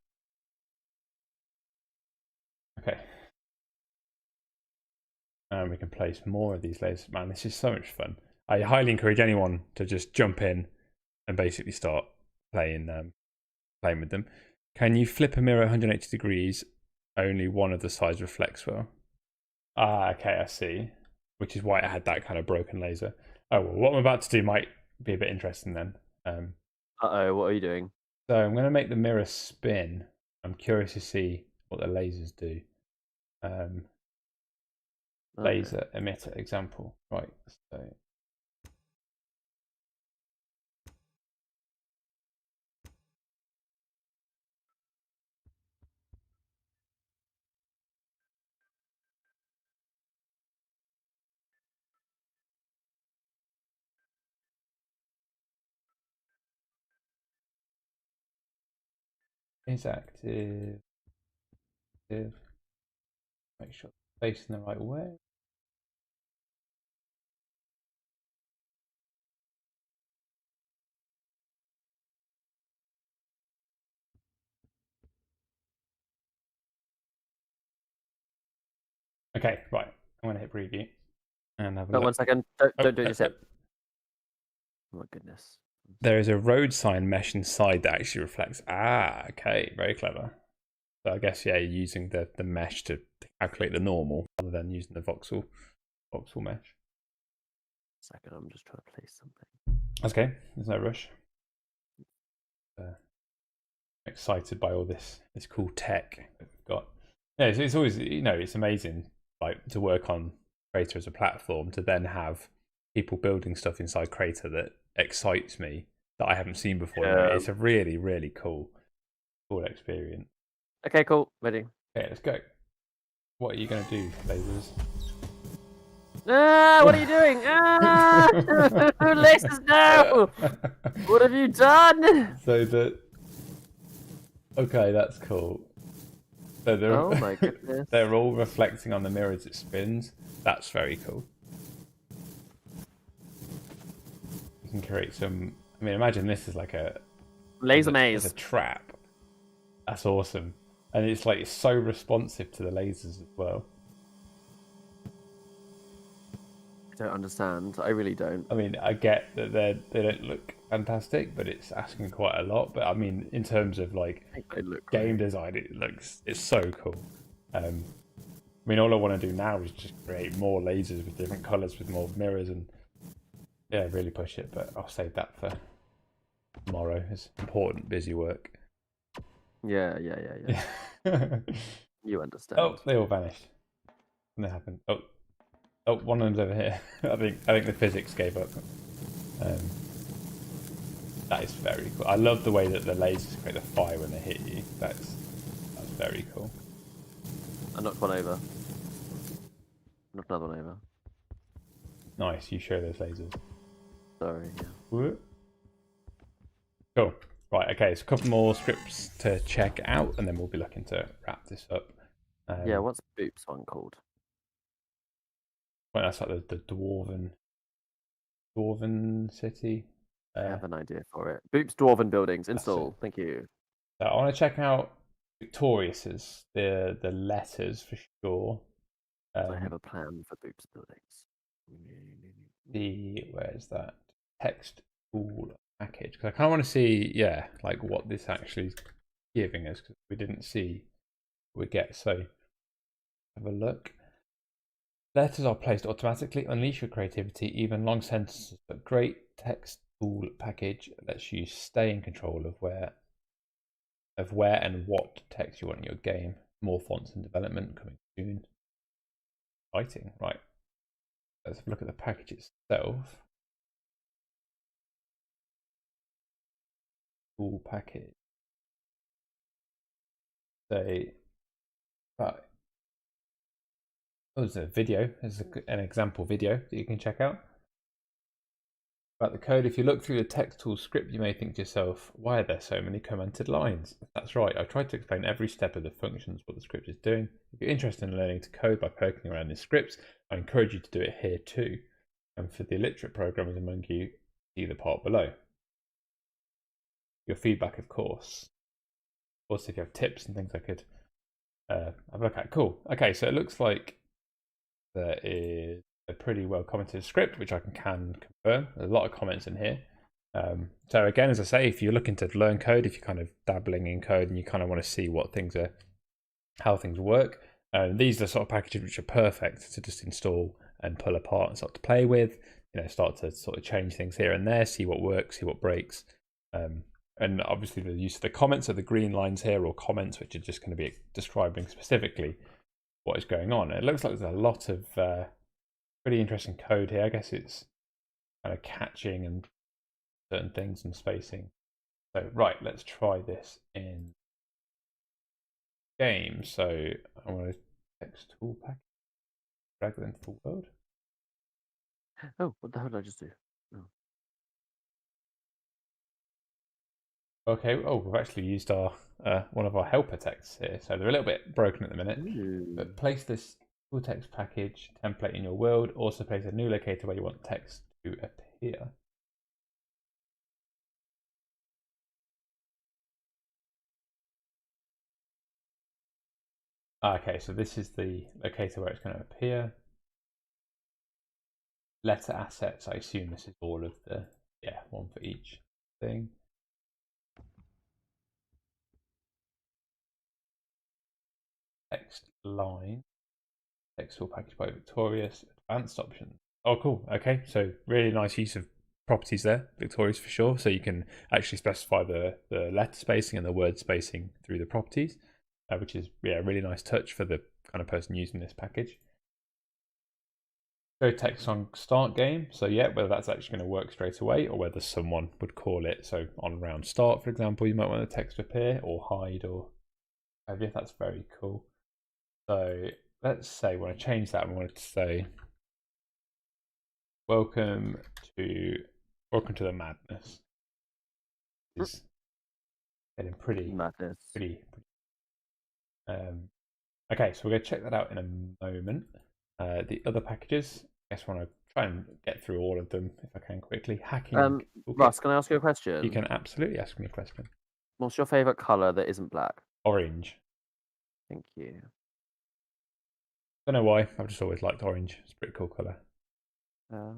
Okay. And we can place more of these lasers. Man, this is so much fun. I highly encourage anyone to just jump in and basically start playing with them. Can you flip a mirror 180 degrees? Only one of the sides reflects well. Ah, okay, I see. Which is why I had that kind of broken laser. Oh, well, what I'm about to do might be a bit interesting then. Uh-oh, what are you doing? So I'm going to make the mirror spin. I'm curious to see what the lasers do. Laser emitter example. Right, so is active. Make sure it's facing the right way. Okay, right. I'm going to hit preview and have a No, look. 1 second. Don't do it just yet. Oh my goodness. There is a road sign mesh inside that actually reflects. Ah, okay, very clever. So I guess, yeah, you're using the mesh to calculate the normal rather than using the voxel mesh. Second, I'm just trying to place something. That's okay. There's no rush. Excited by all this cool tech that we've got. Yeah, it's always, you know, it's amazing, like, to work on Crayta as a platform, to then have people building stuff inside Crayta that excites me, that I haven't seen before. Yeah. It's a really, really cool experience. Okay, cool. Ready. Okay, let's go. What are you going to do, lasers? Ah, what are you doing? Ah, lasers, no! What have you done? Okay, that's cool. So oh my goodness. They're all reflecting on the mirror as it spins. That's very cool. You can create some. I mean, imagine this is like a laser maze. It's a trap. That's awesome, and it's like it's so responsive to the lasers as well. I don't understand. I really don't. I mean, I get that they don't look fantastic, but it's asking quite a lot. But I mean, in terms of like game design, it's so cool. I mean, all I want to do now is just create more lasers with different colors, with more mirrors, and yeah, really push it. But I'll save that for tomorrow. It's important, busy work. Yeah. You understand. Oh, they all vanished. And they happened. Oh, one of them's over here. I think the physics gave up. That is very cool. I love the way that the lasers create the fire when they hit you. That's very cool. I knocked one over. Not another one over. Nice, you show those lasers. Sorry, yeah. Whoop. Cool. Right, okay, so a couple more scripts to check out, and then we'll be looking to wrap this up. Yeah, what's Boop's one called? Well, that's like the Dwarven city. I have an idea for it. Boop's Dwarven Buildings. Install. Thank you. So I want to check out Victorious's, the letters for sure. I have a plan for Boop's Buildings. Where's that text tool package? Because I kind of want to see, yeah, like what this actually is giving us, because we didn't see what we get. So have a look. Letters are placed automatically. Unleash your creativity. Even long sentences, but great text tool package lets you stay in control of where and what text you want in your game. More fonts and development coming soon. Exciting, right? Let's have a look at the package itself. Tool package. Say, right. Oh, there's a video. There's an example video that you can check out about the code. If you look through the text tool script, you may think to yourself, why are there so many commented lines? That's right. I tried to explain every step of the functions, what the script is doing. If you're interested in learning to code by poking around in scripts, I encourage you to do it here too. And for the illiterate programmers among you, see the part below. Your feedback, of course. Also, if you have tips and things I could have a look at. Cool. Okay, so it looks like there is a pretty well commented script, which I can confirm. There's a lot of comments in here. So again, as I say, if you're looking to learn code, if you're kind of dabbling in code and you kind of want to see how things work, these are the sort of packages which are perfect to just install and pull apart and start to play with. Start to sort of change things here and there, see what works, see what breaks. And obviously the use of the comments are the green lines here, or comments, which are just going to be describing specifically what is going on. It looks like there's a lot of pretty interesting code here. I guess it's kind of catching and certain things and spacing. So right, let's try this in game. So I want to text tool pack, drag it into the world. Oh, what the hell did I just do? Oh. Okay, we've actually used our one of our helper texts here, so they're a little bit broken at the minute. Ooh. But place this full text package template in your world. Also place a new locator where you want text to appear. Okay, so this is the locator where it's going to appear. Letter assets, I assume this is all of the, one for each thing. Text line, text tool package by Victorious, advanced options. Oh, cool. Okay, so really nice use of properties there, Victorious for sure. So you can actually specify the letter spacing and the word spacing through the properties, which is a really nice touch for the kind of person using this package. Go text on start game. So whether that's actually going to work straight away or whether someone would call it. So on round start, for example, you might want the text to appear or hide or maybe. That's very cool. So let's say we want to change that. We want to say welcome to the madness. It's getting pretty madness. Okay, so we're going to check that out in a moment. The other packages, I guess I want to try and get through all of them if I can quickly. Hacking. Russ, can I ask you a question? You can absolutely ask me a question. What's your favourite colour that isn't black? Orange. Thank you. Don't know why. I've just always liked orange. It's a pretty cool colour. So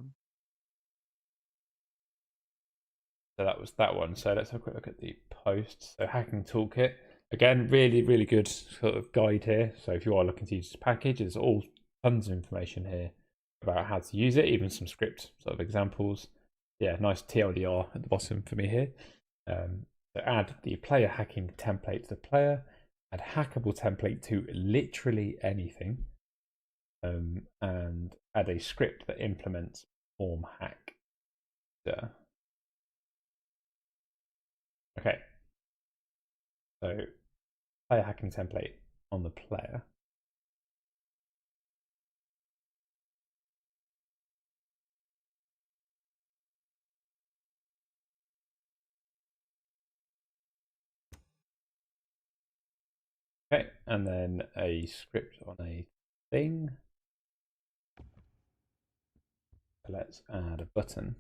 that was that one. So let's have a quick look at the posts. So hacking toolkit. Again, really, really good sort of guide here. So if you are looking to use this package, there's all tons of information here about how to use it, even some script sort of examples. Nice TLDR at the bottom for me here. So add the player hacking template to the player. Add hackable template to literally anything. And add a script that implements form hack. Okay. So player hacking template on the player. and then a script on a thing. Let's add a button.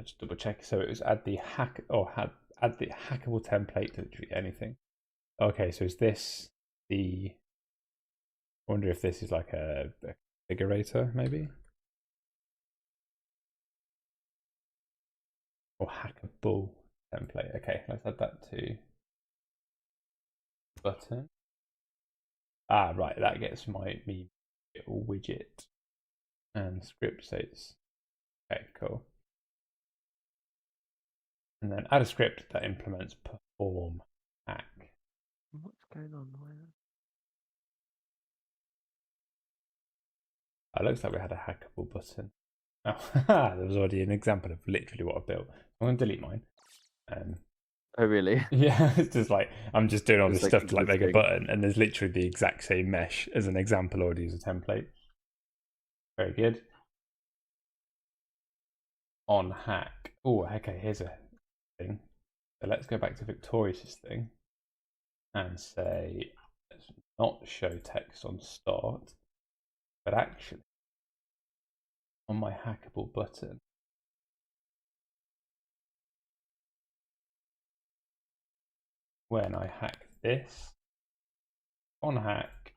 Just double check. So it was add the add the hackable template to literally anything. Okay, so is this the? I wonder if this is like a configurator, maybe, or hackable template. Okay, let's add that to button. Ah, right, that gets my little widget and script states. Okay, cool. And then add a script that implements perform hack. What's going on there? It looks like we had a hackable button. Oh, there was already an example of literally what I built. I'm going to delete mine. Oh, really? Yeah, it's just like I'm just doing all this stuff to like make a existing. button, and there's literally the exact same mesh as an example already as a template. Very good. On hack. Oh, okay, here's a thing. So let's go back to Victorious' thing and say let's not show text on start, but actually on my hackable button, when I hack this, on hack,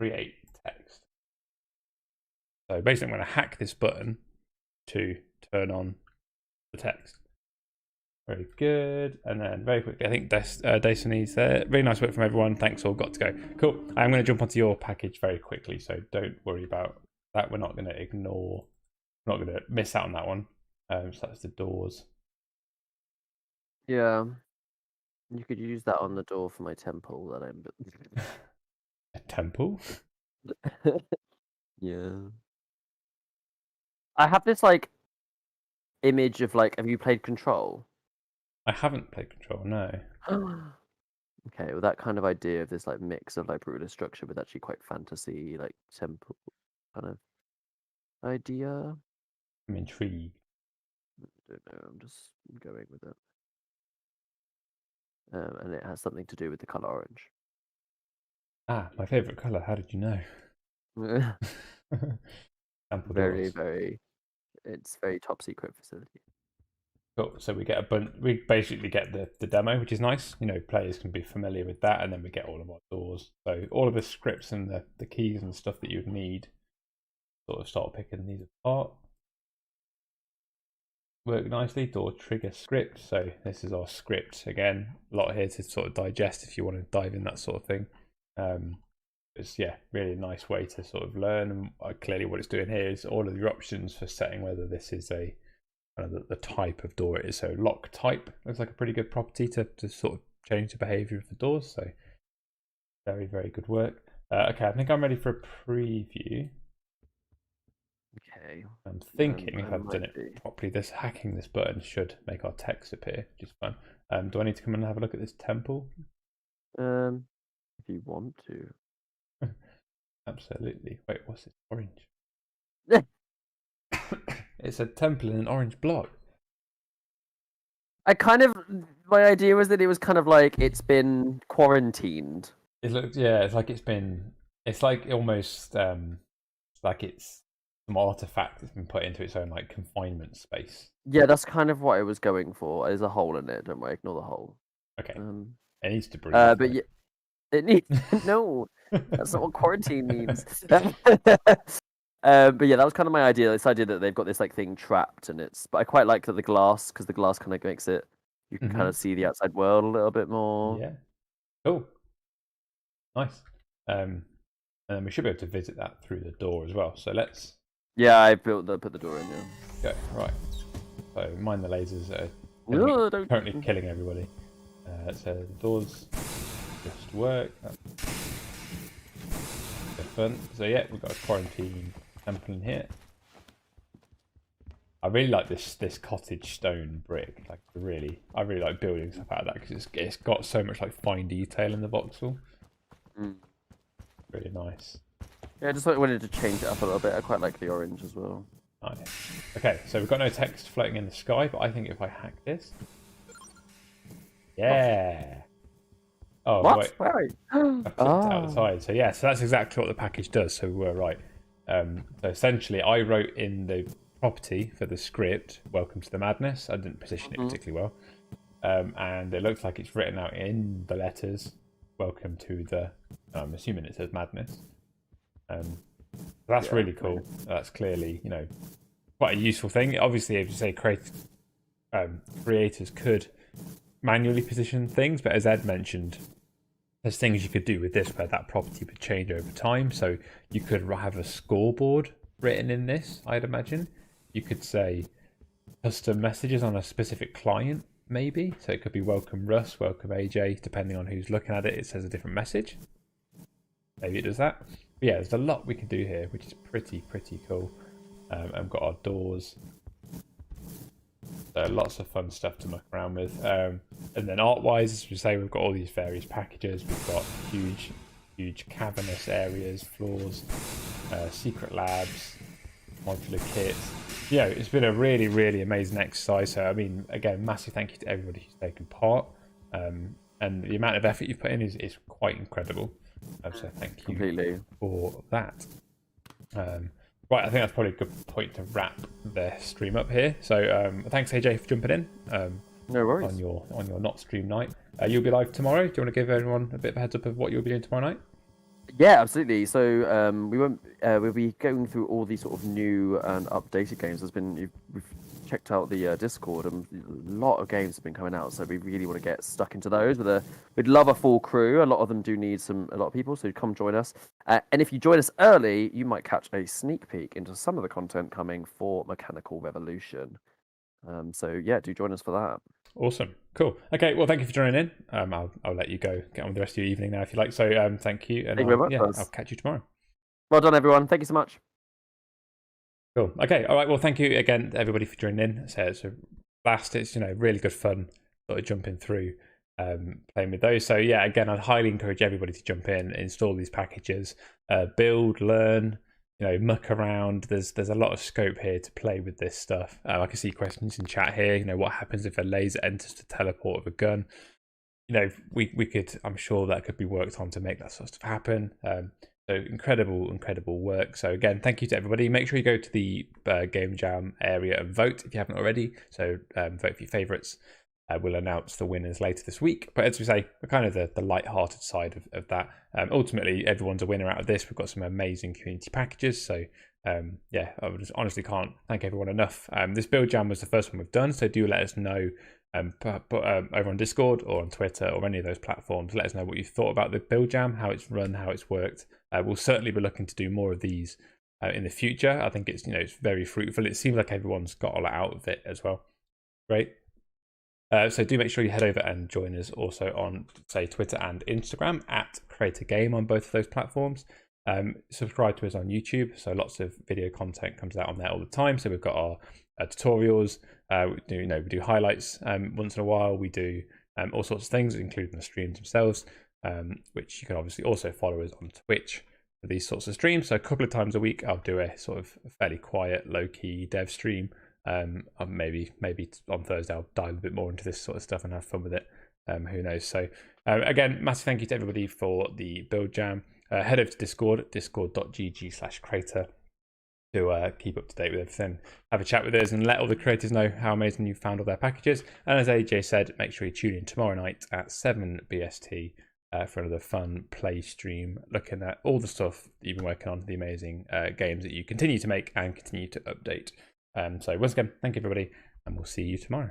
create text. So basically I'm going to hack this button to turn on the text. Very good. And then very quickly, I think Destany's there. Really nice work from everyone. Thanks all. Got to go. Cool. I'm going to jump onto your package very quickly, so don't worry about that. We're not going to ignore, we're not going to miss out on that one. So that's the doors. Yeah. You could use that on the door for my temple that I'm building. A temple? Yeah. I have this like image of like, have you played Control? I haven't played Control, no. Okay, well that kind of idea of this like mix of like brutalist structure with actually quite fantasy like temple kind of idea. I'm intrigued. I don't know, I'm just going with it. And it has something to do with the colour orange. Ah, my favourite colour. How did you know? It's very top secret facility. Cool. So we get we basically get the demo, which is nice. You know, players can be familiar with that, and then we get all of our doors. So all of the scripts and the keys and stuff that you'd need, sort of start picking these apart. Work nicely. Door trigger script. So this is our script again. A lot here to sort of digest if you want to dive in that sort of thing. It's really nice way to sort of learn. And clearly, what it's doing here is all of your options for setting whether this is a the type of door it is. So lock type looks like a pretty good property to sort of change the behavior of the doors. So very, very good work. Okay, I think I'm ready for a preview. Okay. I'm thinking if I've done it properly, hacking this button should make our text appear, which is fun. Do I need to come and have a look at this temple? If you want to. Absolutely. Wait, what's this? Orange. It's a temple in an orange block. My idea was that it was kind of like it's been quarantined. It looks, it's like almost like it's some artifact that's been put into its own like confinement space. Yeah, that's kind of what I was going for. There's a hole in it. Don't worry, ignore the hole. Okay. It needs to breathe. But yeah, it needs no. That's not what quarantine means. But yeah, that was kind of my idea. This idea that they've got this like thing trapped, and but I quite like that the glass, because the glass kind of makes it. You can kind of see the outside world a little bit more. Yeah. Cool. Nice. And then we should be able to visit that through the door as well. So let's. Yeah, I put the door in there. Okay, right. So mind the lasers are currently killing everybody. So the doors just work. That's fun. So yeah, we've got a quarantine temple in here. I really like this cottage stone brick. Like I really like building stuff out of that because it's got so much like fine detail in the voxel. Really nice. Yeah, I just wanted to change it up a little bit. I quite like the orange as well. Nice. Okay, so we've got no text floating in the sky, but I think if I hack this... Yeah! Oh, what? wait. Where are you? I flipped it out the side. So yeah, so that's exactly what the package does, so we were right. So essentially, I wrote in the property for the script, welcome to the madness. I didn't position it particularly well. And it looks like it's written out in the letters, welcome to the... I'm assuming it says madness. That's really cool. That's clearly, quite a useful thing. Obviously, if you say creators could manually position things, but as Ed mentioned, there's things you could do with this where that property would change over time. So you could have a scoreboard written in this, I'd imagine. You could say custom messages on a specific client, maybe. So it could be welcome Russ, welcome AJ, depending on who's looking at it, it says a different message. Maybe it does that. But yeah, there's a lot we can do here, which is pretty cool. And we've got our doors. So lots of fun stuff to muck around with. And then art-wise, as we say, we've got all these various packages. We've got huge cavernous areas, floors, secret labs, modular kits. It's been a really amazing exercise. So, I mean, again, massive thank you to everybody who's taken part. And the amount of effort you've put in is quite incredible. So thank you for that. Right, I think that's probably a good point to wrap the stream up here. So thanks AJ for jumping in. No worries. On your not stream night. You'll be live tomorrow. Do you want to give everyone a bit of a heads up of what you'll be doing tomorrow night? Yeah, absolutely. So we'll be going through all these sort of new and updated games. We've checked out the Discord, and a lot of games have been coming out. So we really want to get stuck into those. We'd love a full crew. A lot of them do need a lot of people. So come join us. And if you join us early, you might catch a sneak peek into some of the content coming for Mechanical Revolution. So yeah, do join us for that. Awesome, cool. Okay, well, thank you for joining in. I'll let you go get on with the rest of your evening now if you like. So thank you, and I'll catch you tomorrow. Well done, everyone. Thank you so much. Cool. Okay. All right. Well, thank you again, everybody, for joining in. So it's a blast. It's really good fun, sort of jumping through, playing with those. So yeah, again, I'd highly encourage everybody to jump in, install these packages, build, learn, muck around. There's a lot of scope here to play with this stuff. I can see questions in chat here. What happens if a laser enters to teleport with a gun? We could. I'm sure that could be worked on to make that sort of stuff happen. So incredible work. So again, thank you to everybody. Make sure you go to the Game Jam area and vote if you haven't already. So vote for your favourites. We'll announce the winners later this week. But as we say, we're kind of the light-hearted side of that. Ultimately, everyone's a winner out of this. We've got some amazing community packages. So yeah, I just honestly can't thank everyone enough. This build jam was the first one we've done. So do let us know over on Discord or on Twitter or any of those platforms. Let us know what you thought about the build jam, how it's run, how it's worked. We'll certainly be looking to do more of these in the future. I think it's it's very fruitful. It seems like everyone's got a lot out of it as well. Great. So do make sure you head over and join us also on, say, Twitter and Instagram at Crayta Game on both of those platforms. Subscribe to us on YouTube. So lots of video content comes out on there all the time. So we've got our tutorials. We do highlights once in a while. We do all sorts of things, including the streams themselves. Which you can obviously also follow us on Twitch for these sorts of streams. So a couple of times a week, I'll do a sort of fairly quiet, low-key dev stream. Maybe on Thursday, I'll dive a bit more into this sort of stuff and have fun with it. Who knows? So again, massive thank you to everybody for the build jam. Head over to Discord, discord.gg/Crayta to keep up to date with everything. Have a chat with us and let all the creators know how amazing you found all their packages. And as AJ said, make sure you tune in tomorrow night at 7 BST. For another fun play stream, looking at all the stuff that you've been working on, the amazing games that you continue to make and continue to update. So once again, thank you everybody, and we'll see you tomorrow.